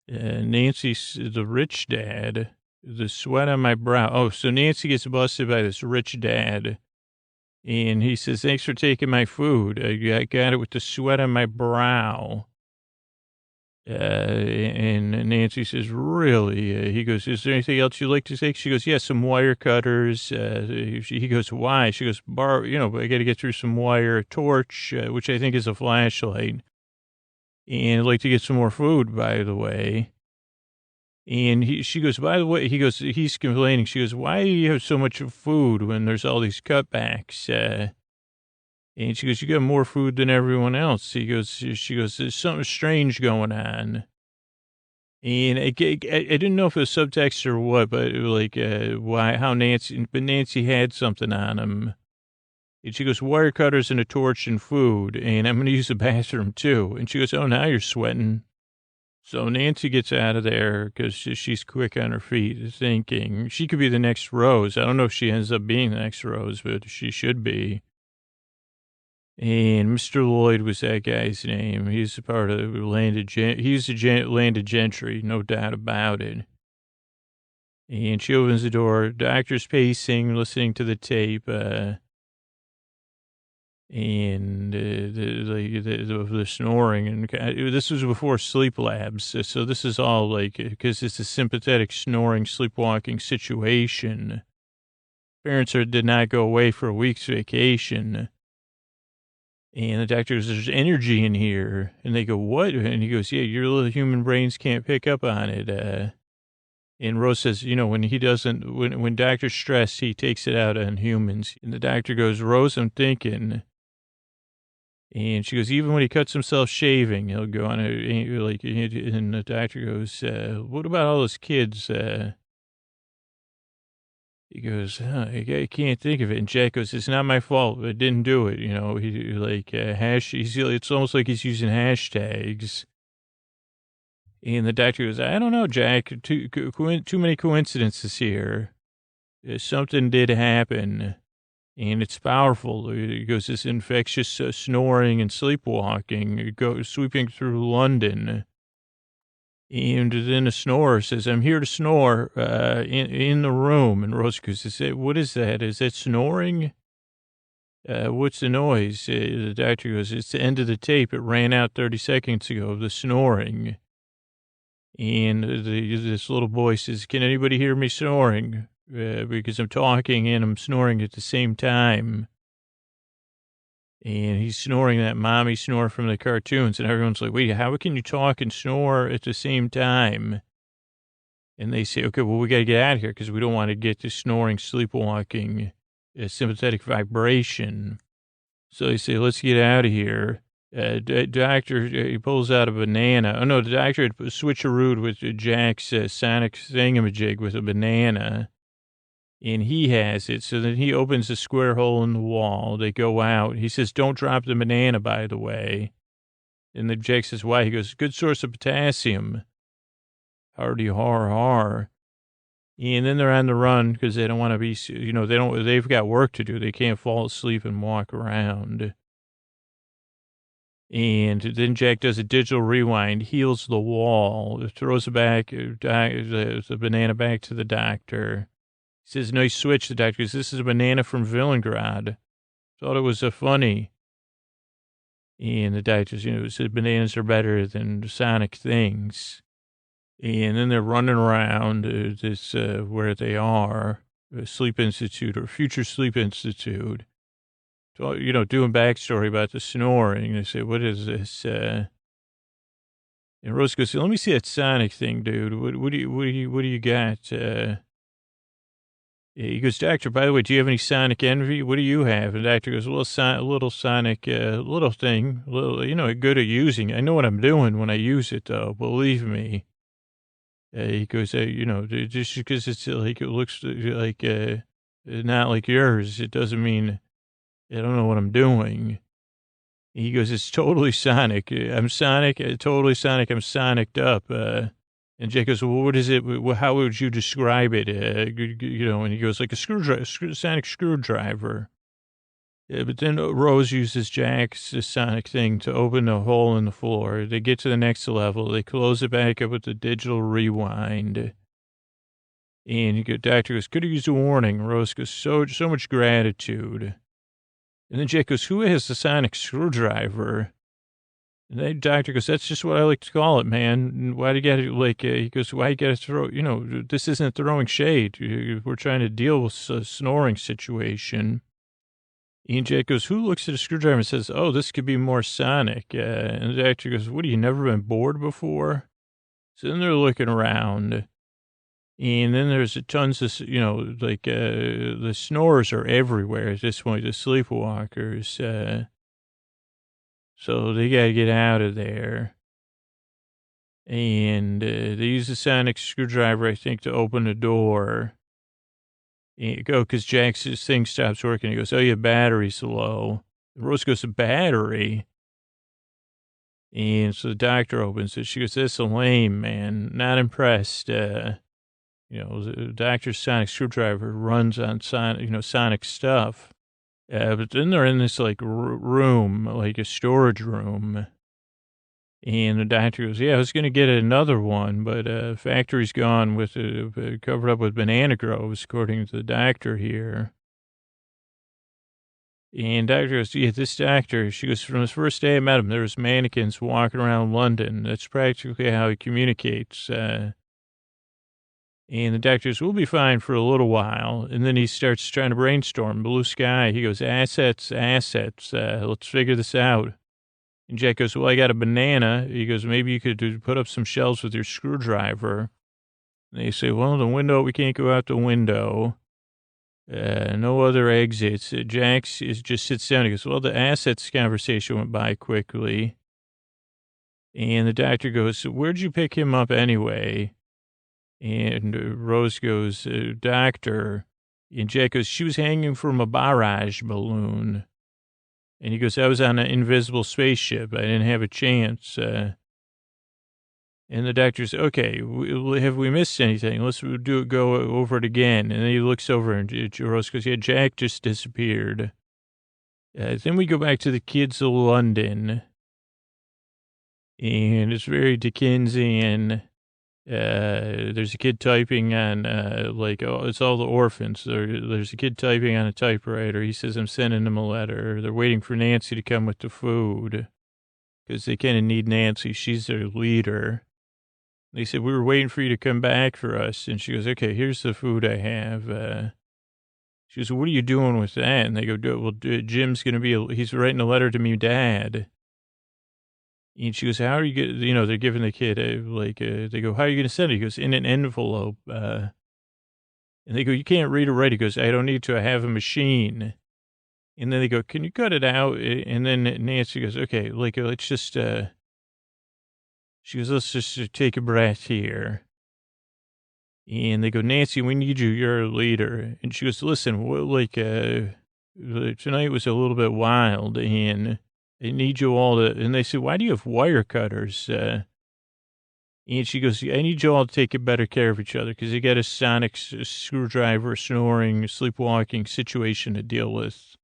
Nancy's the rich dad, the sweat on my brow. Oh, so Nancy gets busted by this rich dad. And he says, thanks for taking my food. I got it with the sweat on my brow. And Nancy says, really? He goes, is there anything else you'd like to take? She goes, yeah, some wire cutters. He goes, why? She goes, I got to get through some wire, a torch, which I think is a flashlight. And I'd like to get some more food, by the way. And she goes, by the way, he's complaining. She goes, why do you have so much food when there's all these cutbacks? And she goes, you got more food than everyone else. She goes, there's something strange going on. And I didn't know if it was subtext or what, but like, how Nancy had something on him. And she goes, wire cutters and a torch and food. And I'm going to use the bathroom too. And she goes, oh, now you're sweating. So Nancy gets out of there because she's quick on her feet, thinking she could be the next Rose. I don't know if she ends up being the next Rose, but she should be. And Mr. Lloyd was that guy's name. He's a part of landed gentry, no doubt about it. And she opens the door. Doctor's pacing, listening to the tape, and the snoring. And this was before sleep labs, so this is all like, because it's a sympathetic snoring, sleepwalking situation. Parents did not go away for a week's vacation. And the doctor goes, there's energy in here. And they go, what? And he goes, yeah, your little human brains can't pick up on it. And Rose says, when doctor's stressed, he takes it out on humans. And the doctor goes, Rose, I'm thinking. And she goes, even when he cuts himself shaving, he'll go on and the doctor goes, what about all those kids? He goes, I can't think of it. And Jack goes, it's not my fault. I didn't do it. It's almost like he's using hashtags. And the doctor goes, I don't know, Jack. Too many coincidences here. Something did happen, and it's powerful. He goes, this infectious snoring and sleepwalking, sweeping through London. And then the snorer says, I'm here to snore in the room. And Rose goes, what is that? Is that snoring? What's the noise? The doctor goes, it's the end of the tape. It ran out 30 seconds ago, the snoring. And this little boy says, can anybody hear me snoring? Because I'm talking and I'm snoring at the same time. And he's snoring that mommy snore from the cartoons. And everyone's like, wait, how can you talk and snore at the same time? And they say, okay, well, we got to get out of here because we don't want to get to snoring, sleepwalking, sympathetic vibration. So they say, let's get out of here. Doctor, he pulls out a banana. Oh, no, the doctor had switcherooed with Jack's sonic thingamajig with a banana. And he has it. So then he opens a square hole in the wall. They go out. He says, don't drop the banana, by the way. And then Jack says, why? He goes, good source of potassium. Hardy har. And then they're on the run because they don't want to be, they've got work to do. They can't fall asleep and walk around. And then Jack does a digital rewind, heals the wall, throws it back, the banana back to the doctor. He says, nice switch. The doctor goes, this is a banana from Villaingrad. Thought it was funny. And the doctor said bananas are better than sonic things. And then they're running around where they are, Sleep Institute or Future Sleep Institute. So, doing backstory about the snoring. They say, what is this? And Rose goes, let me see that sonic thing, dude. What do you got? He goes, doctor, by the way, do you have any sonic envy? What do you have? And the doctor goes, a little sonic, little thing, good at using. I know what I'm doing when I use it, though. Believe me. He goes, just because it looks like, not like yours, it doesn't mean I don't know what I'm doing. He goes, it's totally sonic. I'm sonic, totally sonic. I'm sonicked up. And Jake goes, well, what is it? How would you describe it? And he goes, like a sonic screwdriver. But then Rose uses Jack's sonic thing to open a hole in the floor. They get to the next level. They close it back up with the digital rewind. And doctor goes, could have used a warning. Rose goes, so much gratitude. And then Jack goes, who has the sonic screwdriver? And the doctor goes, that's just what I like to call it, man. Why do you got to, he goes, why you got to throw, this isn't throwing shade. We're trying to deal with a snoring situation. And Jack goes, who looks at a screwdriver and says, oh, this could be more sonic? And the doctor goes, what, have you never been bored before? So then they're looking around. And then there's tons of, the snorers are everywhere at this point, the sleepwalkers. So they got to get out of there. And they use a sonic screwdriver, I think, to open the door. And go, because Jack's thing stops working. He goes, oh, your battery's low. Rose goes, a battery? And so the doctor opens it. She goes, that's a lame, man. Not impressed. The doctor's sonic screwdriver runs on sonic stuff. But then they're in this room, like a storage room. And the doctor goes, yeah, I was going to get another one, but factory's gone with covered up with banana groves, according to the doctor here. And doctor goes, yeah, this doctor, she goes, from the first day I met him, there was mannequins walking around London. That's practically how he communicates. And the doctor goes, we'll be fine for a little while. And then he starts trying to brainstorm, blue sky. He goes, assets, let's figure this out. And Jack goes, well, I got a banana. He goes, maybe you could put up some shelves with your screwdriver. And they say, well, the window, we can't go out the window. No other exits. Jax just sits down. He goes, well, the assets conversation went by quickly. And the doctor goes, where'd you pick him up anyway? And Rose goes, doctor. And Jack goes, she was hanging from a barrage balloon. And he goes, I was on an invisible spaceship. I didn't have a chance. And the doctor's, okay, have we missed anything? Let's go over it again. And then he looks over and Rose goes, yeah, Jack just disappeared. Then we go back to the kids of London. And it's very Dickensian. There's a kid typing on, it's all the orphans. There's a kid typing on a typewriter. He says, I'm sending them a letter. They're waiting for Nancy to come with the food because they kind of need Nancy. She's their leader. They said, we were waiting for you to come back for us. And she goes, okay, here's the food I have. She goes, what are you doing with that? And they go, well, Jim's going to he's writing a letter to me, Dad. And she goes, how are you going they're giving the kid they go, how are you going to send it? He goes, in an envelope. And they go, you can't read or write. He goes, I don't need to. I have a machine. And then they go, can you cut it out? And then Nancy goes, okay, let's just, she goes, let's just take a breath here. And they go, Nancy, we need you. You're a leader. And she goes, listen, tonight was a little bit wild and I need you all to, and they say, why do you have wire cutters? And she goes, I need you all to take better care of each other because you got a sonic screwdriver, snoring, sleepwalking situation to deal with.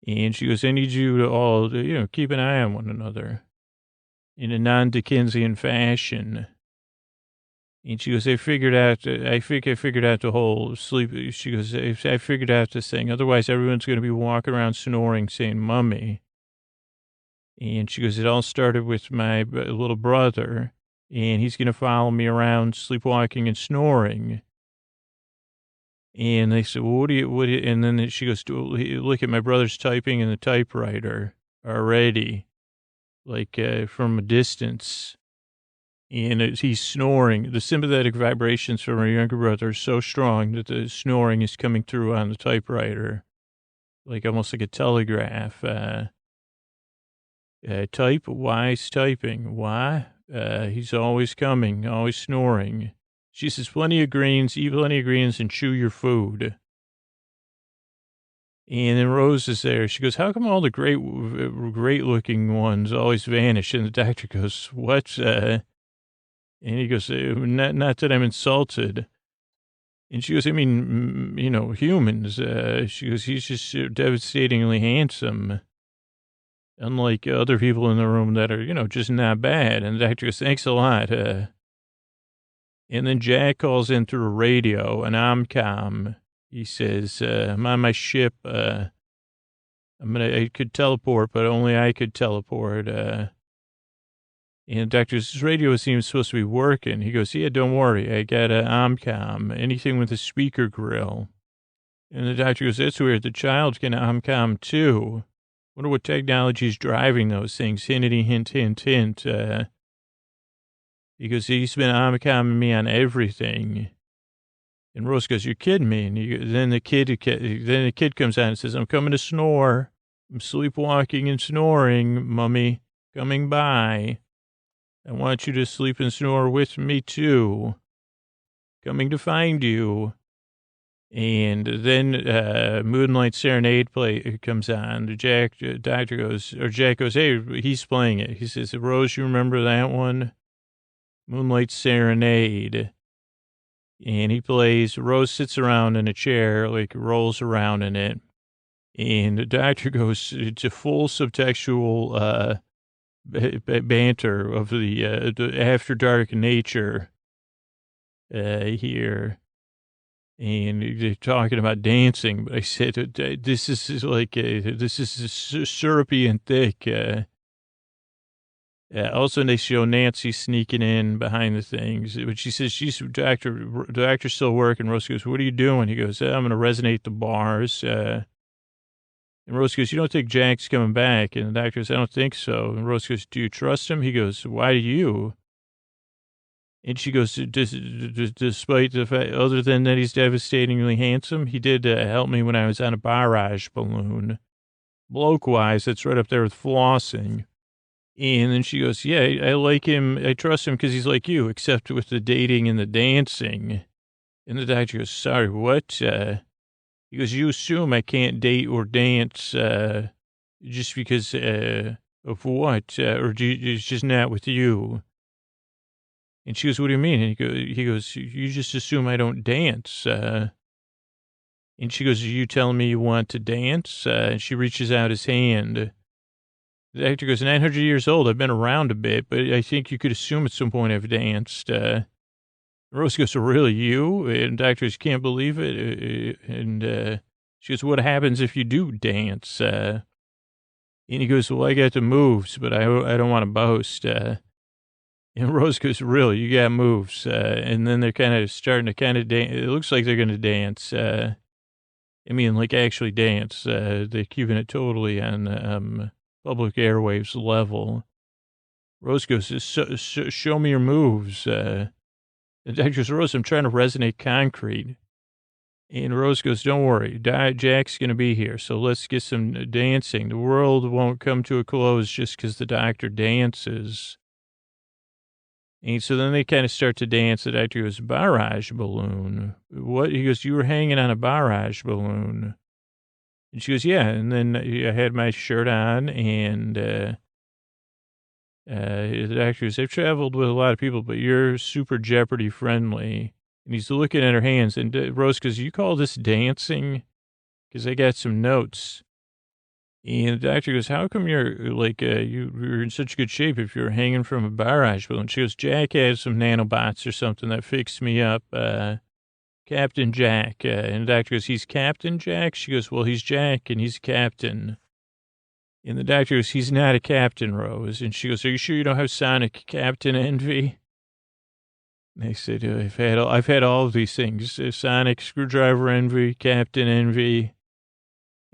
And she goes, I need you to all, keep an eye on one another in a non-Dickensian fashion. And she goes, I figured out the whole sleep. She goes, I figured out this thing. Otherwise, everyone's going to be walking around snoring, saying, Mummy. And she goes, it all started with my little brother, and he's going to follow me around sleepwalking and snoring. And they said, well, and then she goes, look at my brother's typing in the typewriter already, from a distance. And he's snoring. The sympathetic vibrations from her younger brother are so strong that the snoring is coming through on the typewriter, almost like a telegraph. Type, why's typing? Why? He's always coming, always snoring. She says, plenty of greens, eat plenty of greens and chew your food. And then Rose is there. She goes, how come all the great looking ones always vanish? And the doctor goes, what? And he goes, not that I'm insulted. And she goes, I mean, humans. She goes, he's just devastatingly handsome. Unlike other people in the room that are, just not bad. And the doctor goes, thanks a lot. And then Jack calls in through a radio, an omcom. He says, I'm on my ship. I could teleport, but only I could teleport. And the doctor's radio seems supposed to be working. He goes, yeah, don't worry. I got an omcom, anything with a speaker grill. And the doctor goes, that's weird. The child can omcom too. Wonder what technology is driving those things. Hintity, hint, hint, hint. He goes, he's been omicoming me on everything. And Rose goes, you're kidding me. And then the kid comes out and says, I'm coming to snore. I'm sleepwalking and snoring, Mummy. Coming by. I want you to sleep and snore with me, too. Coming to find you. And then Moonlight Serenade comes on. Jack goes, hey, he's playing it. He says, Rose, you remember that one? Moonlight Serenade. And he plays. Rose sits around in a chair, like rolls around in it. And the doctor goes to full subtextual banter of the after dark nature here. And they're talking about dancing, but I said, this is like, this is syrupy and thick. Also, they show Nancy sneaking in behind the things, but she says, the actor's still working. Rose goes, what are you doing? He goes, I'm going to resonate the bars. And Rose goes, you don't think Jack's coming back? And the doctor goes, I don't think so. And Rose goes, do you trust him? He goes, why do you? And she goes, despite the fact, other than that he's devastatingly handsome, he did help me when I was on a barrage balloon. Bloke-wise, that's right up there with flossing. And then she goes, yeah, I like him. I trust him because he's like you, except with the dating and the dancing. And the doctor goes, sorry, what? He goes, you assume I can't date or dance just because of what? Or it's just not with you? And she goes, what do you mean? And he goes, you just assume I don't dance. And she goes, are you telling me you want to dance? And she reaches out his hand. The actor goes, 900 years old. I've been around a bit, but I think you could assume at some point I've danced. Rose goes, so really you? And the actor goes, can't believe it. And she goes, what happens if you do dance? And he goes, well, I got the moves, but I don't want to boast. And Rose goes, really, you got moves. And then they're kind of starting to kind of dance. It looks like they're going to dance. I mean, like actually dance. They're keeping it totally on public airwaves level. Rose goes, show me your moves. The doctor goes, Rose, I'm trying to resonate concrete. And Rose goes, don't worry, Jack's going to be here, so let's get some dancing. The world won't come to a close just because the doctor dances. And so then they kind of start to dance. The doctor goes, barrage balloon. What? He goes, you were hanging on a barrage balloon. And she goes, yeah. And then I had my shirt on, and the doctor goes, I've traveled with a lot of people, but you're super Jeopardy friendly. And he's looking at her hands, and Rose goes, you call this dancing? Because I got some notes. And the doctor goes, how come you're like, you're in such good shape if you're hanging from a barrage balloon? She goes, Jack had some nanobots or something that fixed me up. Captain Jack. And the doctor goes, he's Captain Jack? She goes, well, he's Jack and he's Captain. And the doctor goes, he's not a captain, Rose. And she goes, are you sure you don't have sonic captain envy? And they said, I've had all of these things. Sonic screwdriver envy, captain envy.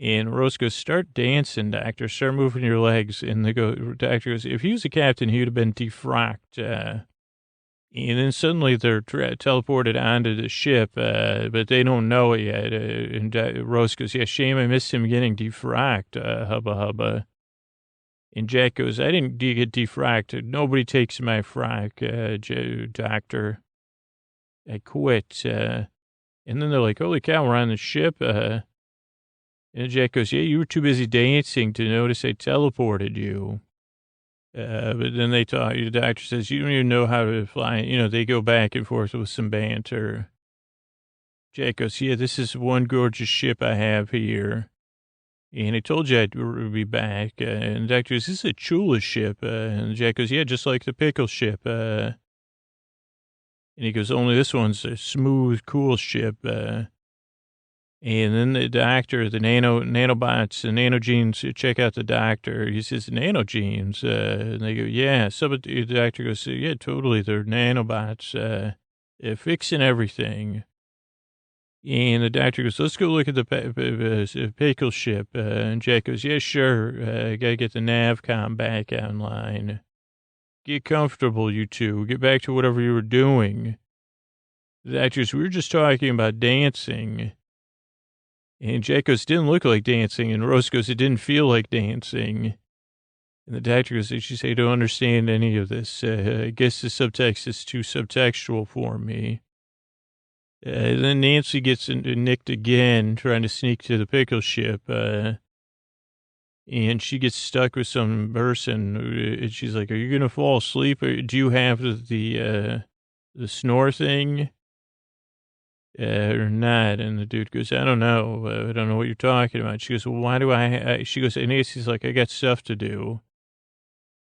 And Rose goes, start dancing, doctor. Start moving your legs. And doctor goes, if he was a captain, he would have been defrocked. And then suddenly they're teleported onto the ship, but they don't know it yet. And Rose goes, yeah, shame I missed him getting defrocked, hubba hubba. And Jack goes, I didn't get defrocked. Nobody takes my frock, doctor. I quit. And then they're like, holy cow, we're on the ship. And Jack goes, yeah, you were too busy dancing to notice I teleported you. But then the doctor says, you don't even know how to fly. You know, they go back and forth with some banter. Jack goes, yeah, this is one gorgeous ship I have here. And I told you I'd be back. And the doctor goes, this is a Chula ship. And Jack goes, yeah, just like the pickle ship. And he goes, only this one's a smooth, cool ship. And then the doctor, the nanobots, the nanogenes, check out the doctor. He says, nanogenes? And they go, yeah. So the doctor goes, yeah, totally. They're nanobots, fixing everything. And the doctor goes, let's go look at the pickle ship. And Jack goes, yeah, sure. I got to get the NavCom back online. Get comfortable, you two. Get back to whatever you were doing. The actress, we were just talking about dancing. And Jack goes, didn't look like dancing. And Rose goes, it didn't feel like dancing. And the doctor goes, did she say, I don't understand any of this? I guess the subtext is too subtextual for me. Then Nancy gets nicked again, trying to sneak to the pickle ship. And she gets stuck with some person. And she's like, are you going to fall asleep? Or do you have the snore thing? Or not? And the dude goes, I don't know. I don't know what you're talking about. She goes, well, why do she goes, and Nancy's like, I got stuff to do.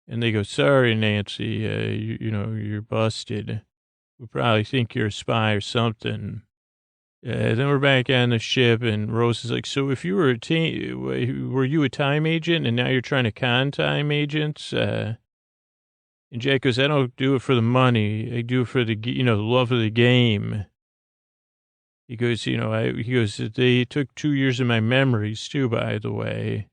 And they go, sorry, Nancy, you know, you're busted. We probably think you're a spy or something. Then we're back on the ship, and Rose is like, so if you were were you a time agent, and now you're trying to con time agents? And Jack goes, I don't do it for the money. I do it for the, the love of the game. He goes, he goes, they took 2 years of my memories, too, by the way.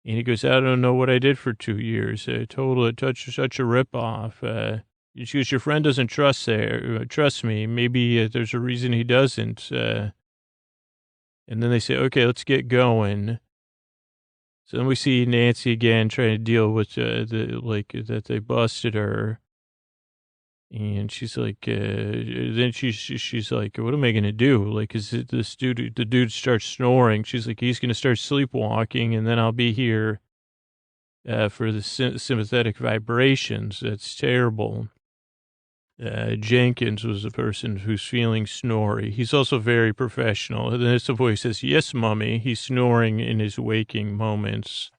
And he goes, I don't know what I did for 2 years. Such a ripoff. She goes, your friend doesn't trust me. Maybe there's a reason he doesn't. And then they say, okay, let's get going. So then we see Nancy again trying to deal with that they busted her. And she's like, then she's like, what am I going to do? Like, is it the dude starts snoring. She's like, he's going to start sleepwalking, and then I'll be here for the sympathetic vibrations. That's terrible. Jenkins was the person who's feeling snory. He's also very professional. And then it's the voice says, yes, Mummy. He's snoring in his waking moments.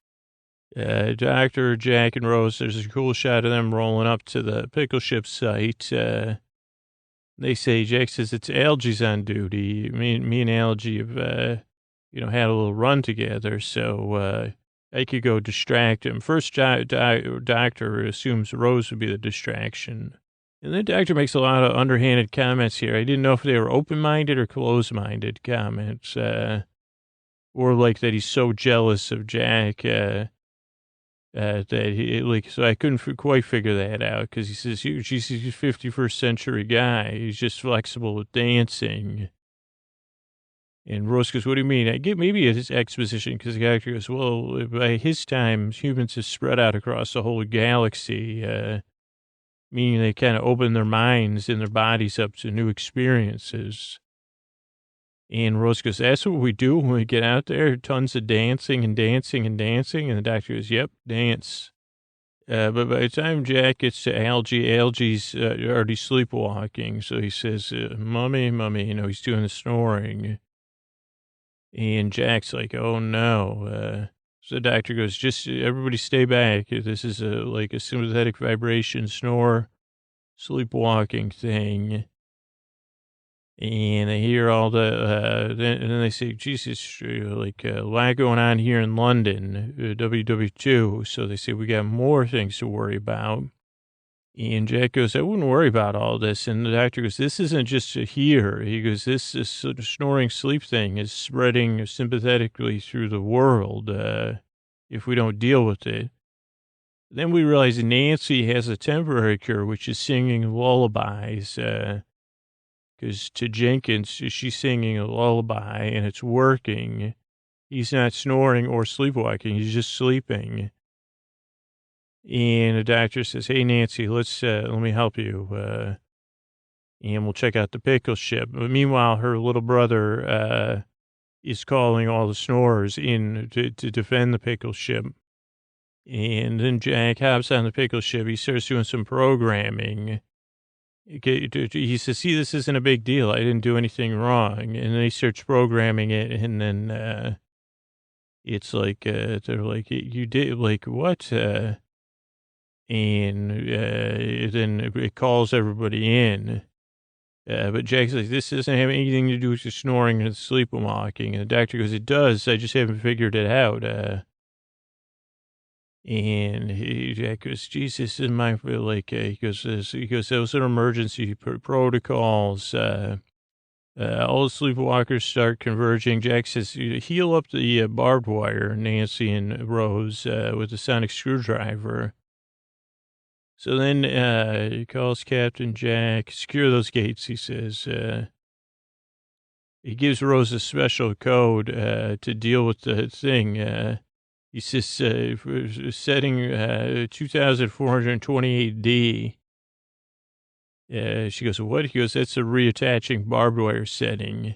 Doctor, Jack, and Rose, there's a cool shot of them rolling up to the pickle ship site. They say, Jack says, it's Algy's on duty. Me and Algy have, had a little run together, so I could go distract him. First, Doctor assumes Rose would be the distraction. And the doctor makes a lot of underhanded comments here. I didn't know if they were open-minded or closed-minded comments, or like that he's so jealous of Jack, that he, so I couldn't quite figure that out, because he says, he's a 51st century guy. He's just flexible with dancing. And Rose goes, what do you mean? I get maybe it's exposition, because the character goes, well, by his time, humans have spread out across the whole galaxy, meaning they kind of open their minds and their bodies up to new experiences. And Rose goes, that's what we do when we get out there, tons of dancing and dancing and dancing. And the doctor goes, yep, dance. But by the time Jack gets to Algy's already sleepwalking. So he says, Mummy, he's doing the snoring. And Jack's like, oh, no. So the doctor goes, just everybody stay back. This is like a sympathetic vibration snore, sleepwalking thing. And they hear all the, and then they say, Jesus, like a lot going on here in London, WW2. So they say, we got more things to worry about. And Jack goes, I wouldn't worry about all this. And the doctor goes, this isn't just here. He goes, this snoring sleep thing is spreading sympathetically through the world if we don't deal with it. Then we realize Nancy has a temporary cure, which is singing lullabies. Because to Jenkins, she's singing a lullaby, and it's working. He's not snoring or sleepwalking. He's just sleeping. And the doctor says, hey, Nancy, let me help you. And we'll check out the pickle ship. But meanwhile, her little brother is calling all the snorers in to defend the pickle ship. And then Jack hops on the pickle ship. He starts doing some programming. He says, see, this isn't a big deal. I didn't do anything wrong. And then he starts programming it. And then it's like, they're like, you did, like, what? And then it calls everybody in. But Jack's like, this doesn't have anything to do with the snoring and the sleepwalking. And the doctor goes, it does. I just haven't figured it out. And Jack goes, Jesus, this is my, like, he goes, those are emergency protocols. All the sleepwalkers start converging. Jack says, heal up the barbed wire, Nancy and Rose, with a sonic screwdriver. So then he calls Captain Jack, secure those gates, he says. He gives Rose a special code to deal with the thing. He says setting 2428D. She goes, what? He goes, that's a reattaching barbed wire setting.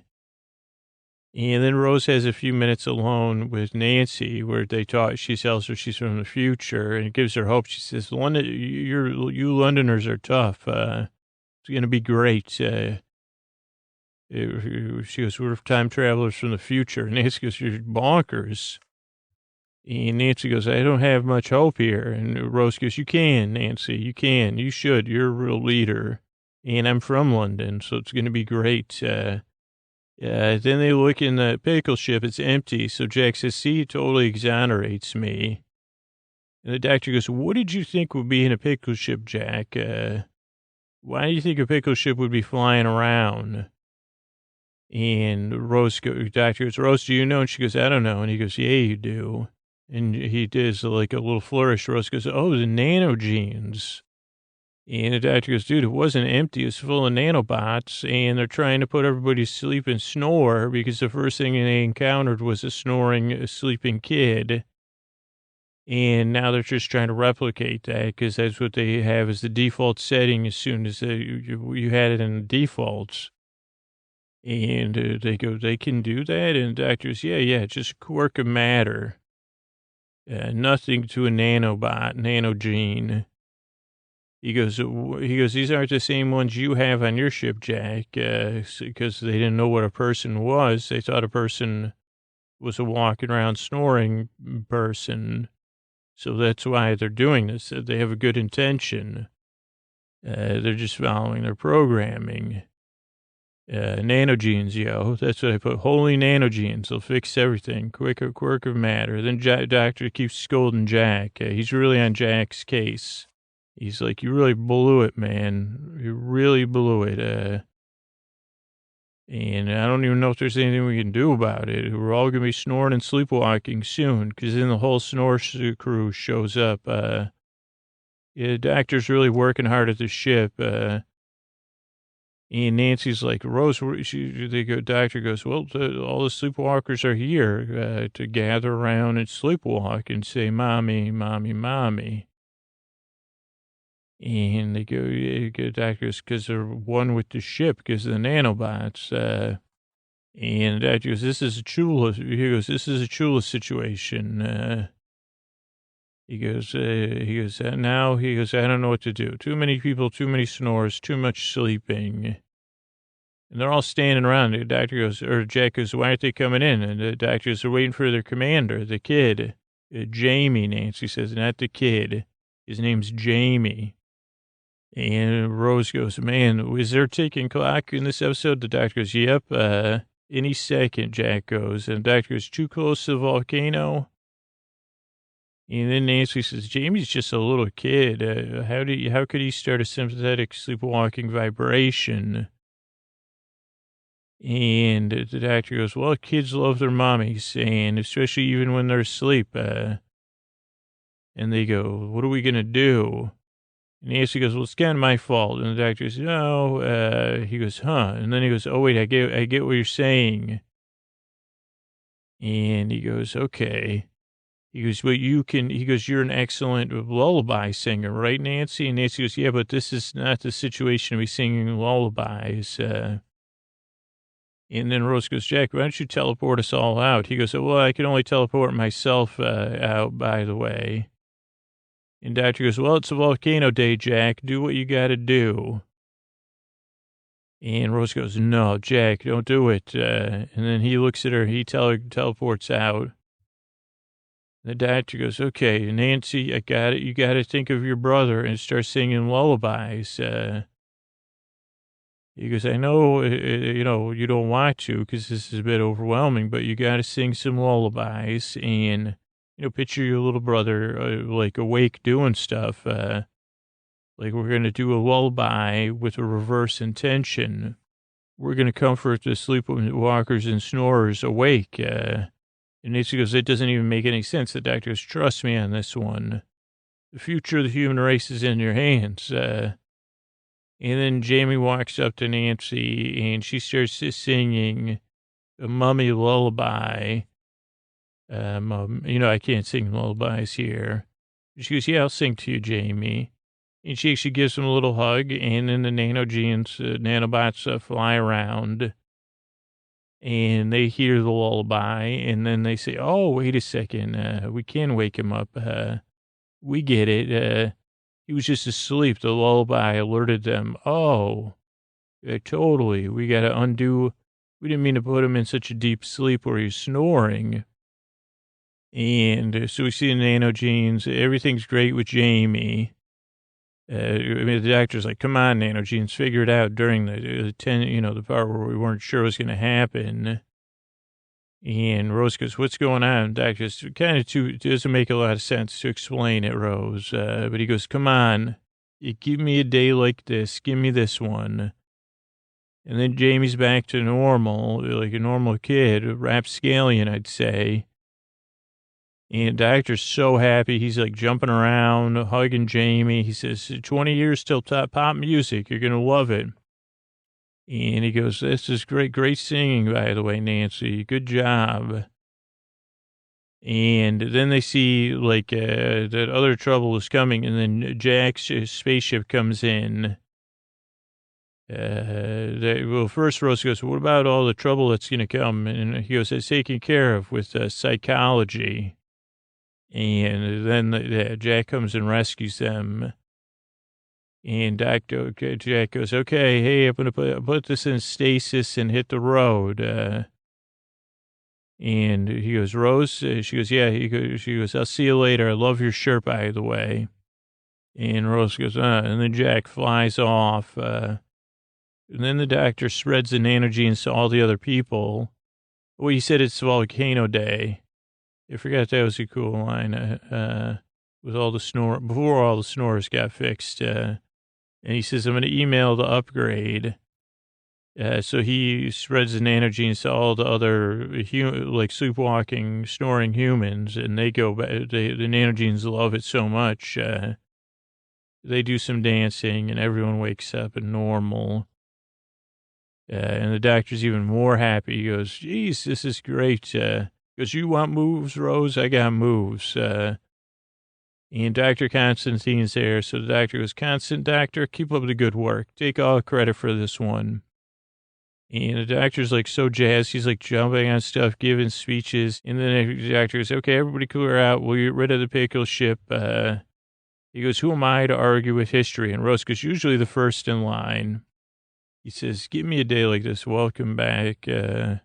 And then Rose has a few minutes alone with Nancy where she tells her she's from the future and it gives her hope. She says, London, you Londoners are tough. It's going to be great. She goes, we're time travelers from the future. And Nancy goes, you're bonkers. And Nancy goes, I don't have much hope here. And Rose goes, you can, Nancy, you can, you should. You're a real leader. And I'm from London, so it's going to be great. Then they look in the pickle ship. It's empty. So Jack says, see, it totally exonerates me. And the doctor goes, what did you think would be in a pickle ship, Jack? Why do you think a pickle ship would be flying around? And doctor goes, Rose, do you know? And she goes, I don't know. And he goes, yeah, you do. And he does like a little flourish. Rose goes, oh, the nanogenes. And the doctor goes, dude, it wasn't empty. It's full of nanobots. And they're trying to put everybody to sleep and snore because the first thing they encountered was a sleeping kid. And now they're just trying to replicate that because that's what they have as the default setting as soon as you had it in the defaults. And they go, they can do that? And the doctor goes, yeah, just a quirk of matter. Nothing to a nanogene. He goes, these aren't the same ones you have on your ship, Jack, because they didn't know what a person was. They thought a person was a walking around snoring person. So that's why they're doing this. They have a good intention. They're just following their programming. Nanogenes, yo. That's what I put. Holy nanogenes. They'll fix everything. Quirk of matter. Then doctor keeps scolding Jack. He's really on Jack's case. He's like, you really blew it, man. You really blew it. And I don't even know if there's anything we can do about it. We're all going to be snoring and sleepwalking soon because then the whole snore crew shows up. The doctor's really working hard at the ship. And Nancy's like, Rose, doctor goes, well, all the sleepwalkers are here to gather around and sleepwalk and say, mommy, mommy, mommy. And they go, doctor goes, because they're one with the ship because of the nanobots. And the doctor goes, this is a Chula. He goes, this is a Chula situation. He goes, now, he goes, I don't know what to do. Too many people, too many snores, too much sleeping. And they're all standing around. The doctor goes, or Jack goes, why aren't they coming in? And the doctor goes, they're waiting for their commander, the kid. Jamie, Nancy says, not the kid. His name's Jamie. And Rose goes, man, is there a ticking clock in this episode? The doctor goes, yep, any second, Jack goes. And the doctor goes, too close to the volcano? And then Nancy says, Jamie's just a little kid. How could he start a sympathetic sleepwalking vibration? And the doctor goes, well, kids love their mommies, and especially even when they're asleep. And they go, what are we going to do? And Nancy goes, well, it's kind of my fault. And the doctor goes, no. He goes, huh? And then he goes, oh, wait, I get what you're saying. And he goes, okay. He goes, well, you're an excellent lullaby singer, right, Nancy? And Nancy goes, yeah, but this is not the situation to be singing lullabies. And then Rose goes, Jack, why don't you teleport us all out? He goes, well, I can only teleport myself out, by the way. And doctor goes, well, it's a volcano day, Jack. Do what you got to do. And Rose goes, no, Jack, don't do it. And then he looks at her. He teleports out. The doctor goes, okay, Nancy, I got it. You got to think of your brother and start singing lullabies. He goes, I know, you don't want to because this is a bit overwhelming, but you got to sing some lullabies and, picture your little brother, like awake doing stuff. Like we're going to do a lullaby with a reverse intention. We're going to comfort the sleepwalkers and snorers awake. And Nancy goes, it doesn't even make any sense. The doctor goes, trust me on this one. The future of the human race is in your hands. And then Jamie walks up to Nancy and she starts singing a mummy lullaby. I can't sing lullabies here. She goes, yeah, I'll sing to you, Jamie. And she actually gives him a little hug, and then the nanobots fly around, and they hear the lullaby, and then they say, oh, wait a second, we can wake him up. We get it. He was just asleep. The lullaby alerted them. Oh, totally. We got to undo. We didn't mean to put him in such a deep sleep where he's snoring. And so we see the nanogenes. Everything's great with Jamie. The doctor's like, come on, nanogenes, figure it out during the part where we weren't sure was going to happen. And Rose goes, what's going on? Doctor's kind of it doesn't make a lot of sense to explain it, Rose. But he goes, come on, you give me a day like this. Give me this one. And then Jamie's back to normal, like a normal kid, a rapscallion, I'd say. And the doctor's so happy. He's like jumping around, hugging Jamie. He says, 20 years till pop music. You're going to love it. And he goes, this is great singing, by the way, Nancy. Good job. And then they see like that other trouble is coming. And then Jack's spaceship comes in. First Rose goes, what about all the trouble that's going to come? And he goes, it's taken care of with psychology. And then Jack comes and rescues them. And Jack goes, okay, hey, I'm going to put this in stasis and hit the road. And he goes, Rose? She goes, yeah. She goes, I'll see you later. I love your shirt, by the way. And Rose goes, and then Jack flies off. And then the doctor spreads the nanogenes to all the other people. Well, he said it's Volcano Day. I forgot that was a cool line. With all the before all the snores got fixed. And he says, I'm going to email the upgrade. So he spreads the nanogenes to all the other sleepwalking, snoring humans, and they go back. The nanogenes love it so much. They do some dancing, and everyone wakes up and normal. And the doctor's even more happy. He goes, geez, this is great. Goes, you want moves, Rose? I got moves. And Dr. Constantine's there. So the doctor goes, Constant, doctor, keep up the good work. Take all credit for this one. And the doctor's like so jazzed. He's like jumping on stuff, giving speeches. And then the doctor goes, okay, everybody clear out. We'll get rid of the pickle ship. He goes, who am I to argue with history? And Rose goes, usually the first in line. He says, give me a day like this. Welcome back. Oh,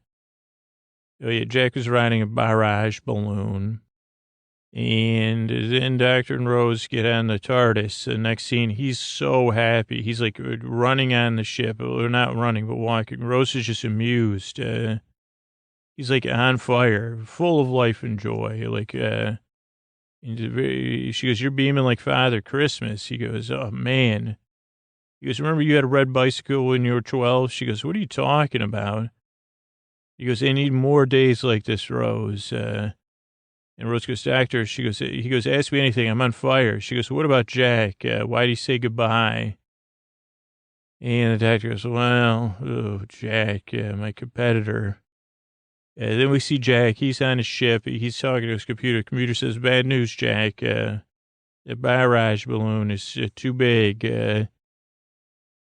yeah, Jack was riding a barrage balloon. And then Doctor and Rose get on the TARDIS. The next scene, he's so happy. He's like running on the ship. Or not running, but walking. Rose is just amused. He's like on fire, full of life and joy. She goes, you're beaming like Father Christmas. He goes, oh, man. He goes, remember you had a red bicycle when you were 12? She goes, what are you talking about? He goes, they need more days like this, Rose. And Rose goes, doctor, he goes, ask me anything. I'm on fire. She goes, what about Jack? Why'd he say goodbye? And the doctor goes, well, Jack, my competitor. Then we see Jack. He's on his ship. He's talking to his computer. Computer says, bad news, Jack. The barrage balloon is too big.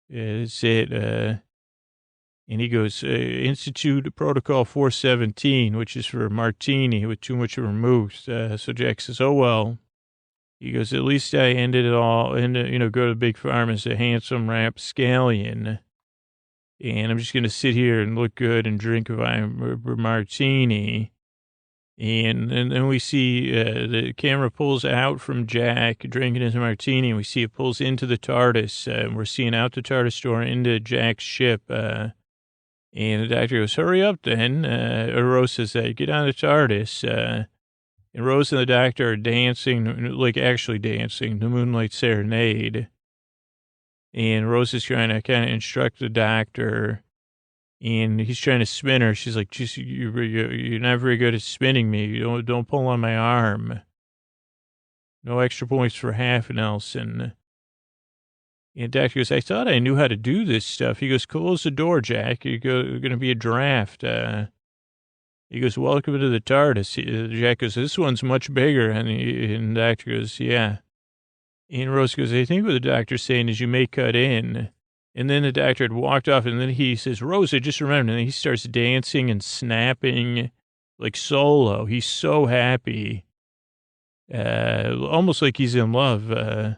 That's it. And he goes, Institute Protocol 417, which is for martini with too much vermouth. So Jack says, oh, well. He goes, at least I ended it all and, go to the big farm as a handsome rapscallion. And I'm just going to sit here and look good and drink a martini. And then we see the camera pulls out from Jack drinking his martini, and we see it pulls into the TARDIS. And we're seeing out the TARDIS door into Jack's ship. And the doctor goes, hurry up then. Rose says, get on the TARDIS. And Rose and the doctor are dancing, like actually dancing, the Moonlight Serenade. And Rose is trying to kind of instruct the doctor. And he's trying to spin her. She's like, you're not very good at spinning me. Don't pull on my arm. No extra points for half, Nelson. And Doctor goes, I thought I knew how to do this stuff. He goes, close the door, Jack. You're going to be a draft. He goes, welcome to the TARDIS. Jack goes, this one's much bigger. And the Doctor goes, yeah. And Rose goes, I think what the doctor's saying is you may cut in. And then the doctor had walked off, and then he says, Rose, I just remembered. And then he starts dancing and snapping like solo. He's so happy. Almost like he's in love.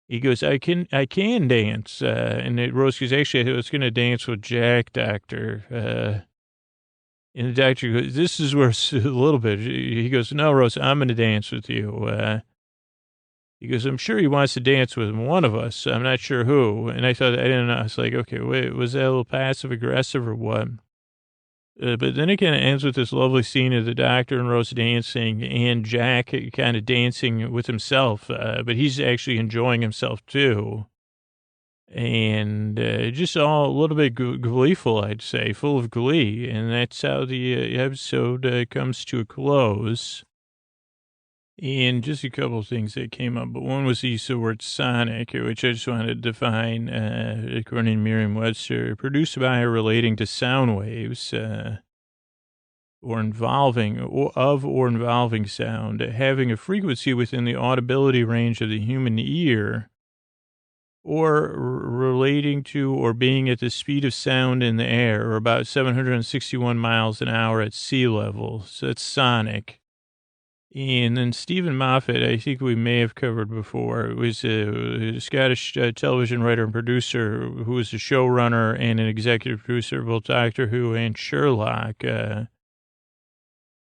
He goes, I can dance. And Rose goes, actually, I was going to dance with Jack, Doctor. And the doctor goes, this is where a little bit. He goes, no, Rose, I'm going to dance with you. He goes, I'm sure he wants to dance with one of us. I'm not sure who. And I didn't know. I was like, okay, wait, was that a little passive aggressive or what? But then it kind of ends with this lovely scene of the doctor and Rose dancing and Jack kind of dancing with himself. But he's actually enjoying himself too. And just all a little bit gleeful, I'd say, full of glee. And that's how the episode comes to a close. And just a couple of things that came up. But one was the use of the word sonic, which I just wanted to define, according to Merriam-Webster, produced by or relating to sound waves, or involving sound, having a frequency within the audibility range of the human ear, or relating to or being at the speed of sound in the air, or about 761 miles an hour at sea level. So that's sonic. And then Stephen Moffat, I think we may have covered before, it was a Scottish television writer and producer who was a showrunner and an executive producer of both Doctor Who and Sherlock.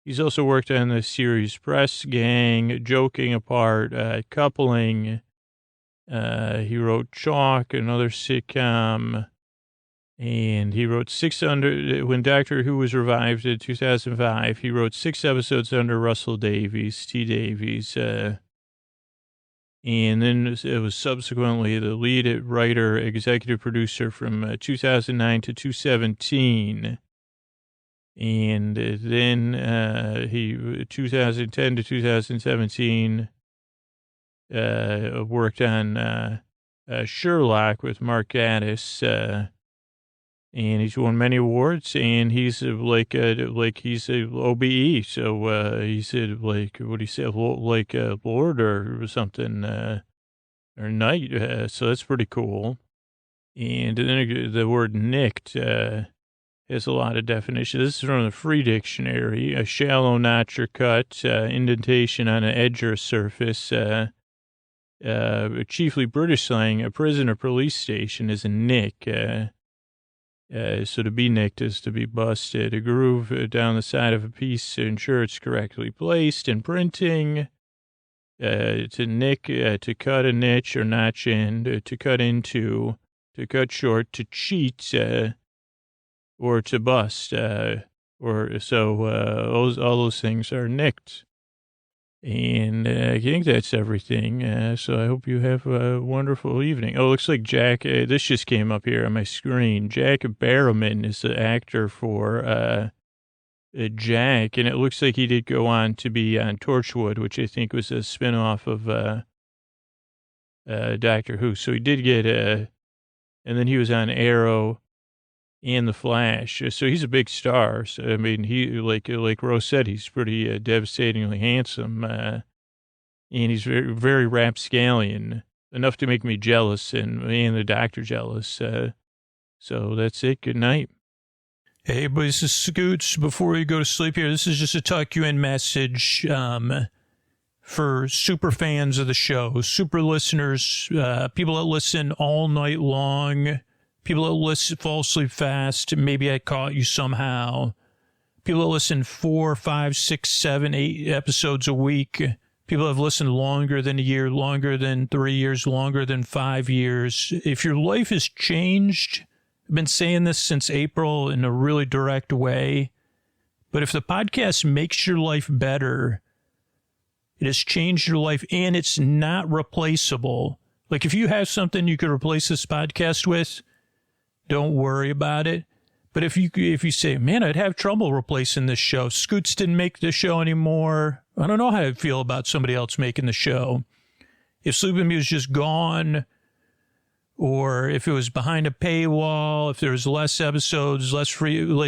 He's also worked on the series Press Gang, Joking Apart, Coupling. He wrote Chalk, another sitcom, and he wrote when Doctor Who was revived in 2005, he wrote 6 episodes under Russell Davies, T. Davies, and then it was subsequently the lead writer, executive producer from 2009 to 2017. And then he 2010 to 2017 worked on Sherlock with Mark Gatiss, and he's won many awards. And he's like he's a OBE, so he's like what do you say, like a lord or something, or knight. So that's pretty cool. And then the word nicked has a lot of definitions. This is from the Free Dictionary: a shallow notch or cut, indentation on an edge or surface. Chiefly British slang, a prison or police station is a nick. So to be nicked is to be busted. A groove down the side of a piece to ensure it's correctly placed. In printing, to nick, to cut a niche or notch in, to cut into, to cut short, to cheat, or to bust. All those things are nicked. And I think that's everything. So I hope you have a wonderful evening. Oh, looks like Jack, this just came up here on my screen. Jack Barrowman is the actor for Jack, and it looks like he did go on to be on Torchwood, which I think was a spinoff of Doctor Who. So he did get and then he was on Arrow and The Flash. So he's a big star. So, I mean, he, like Rose said, he's pretty devastatingly handsome. And he's very, very rapscallion, enough to make me jealous and the doctor jealous. So that's it. Good night. Hey, boys, this is Scoots. Before you go to sleep here, this is just a tuck you in message for super fans of the show, super listeners, people that listen all night long, people that fall asleep fast. Maybe I caught you somehow. People that listen 4, 5, 6, 7, 8 episodes a week. People that have listened longer than a year, longer than 3 years, longer than 5 years. If your life has changed, I've been saying this since April in a really direct way, but if the podcast makes your life better, it has changed your life and it's not replaceable. Like if you have something you could replace this podcast with, don't worry about it. But if you say, man, I'd have trouble replacing this show. Scoots didn't make the show anymore. I don't know how I'd feel about somebody else making the show. If Sleepin' Me was just gone, or if it was behind a paywall, if there was less episodes, less free, or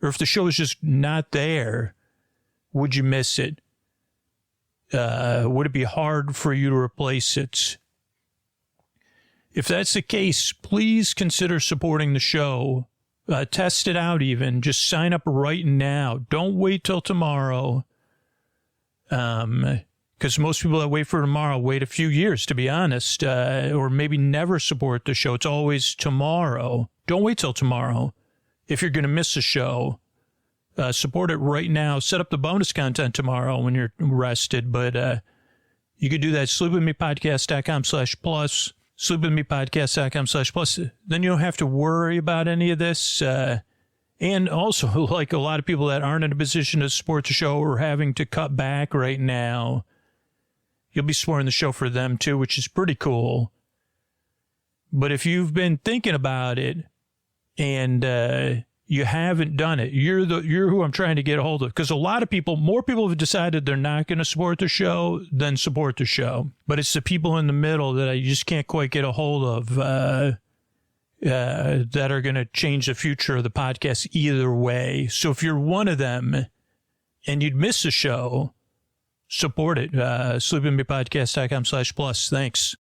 if the show was just not there, would you miss it? Would it be hard for you to replace it? If that's the case, please consider supporting the show. Test it out even. Just sign up right now. Don't wait till tomorrow. Because most people that wait for tomorrow wait a few years, to be honest, or maybe never support the show. It's always tomorrow. Don't wait till tomorrow. If you're going to miss a show, support it right now. Set up the bonus content tomorrow when you're rested. But you could do that. sleepwithmepodcast.com/plus. sleepwithmepodcast.com/plus. Then you don't have to worry about any of this. And also, like a lot of people that aren't in a position to support the show or having to cut back right now, you'll be supporting the show for them too, which is pretty cool. But if you've been thinking about it and you haven't done it, you're who I'm trying to get a hold of. Because a lot of people, more people have decided they're not going to support the show than support the show. But it's the people in the middle that I just can't quite get a hold of that are going to change the future of the podcast either way. So if you're one of them and you'd miss a show, support it. sleepwithmepodcast.com/plus. Thanks.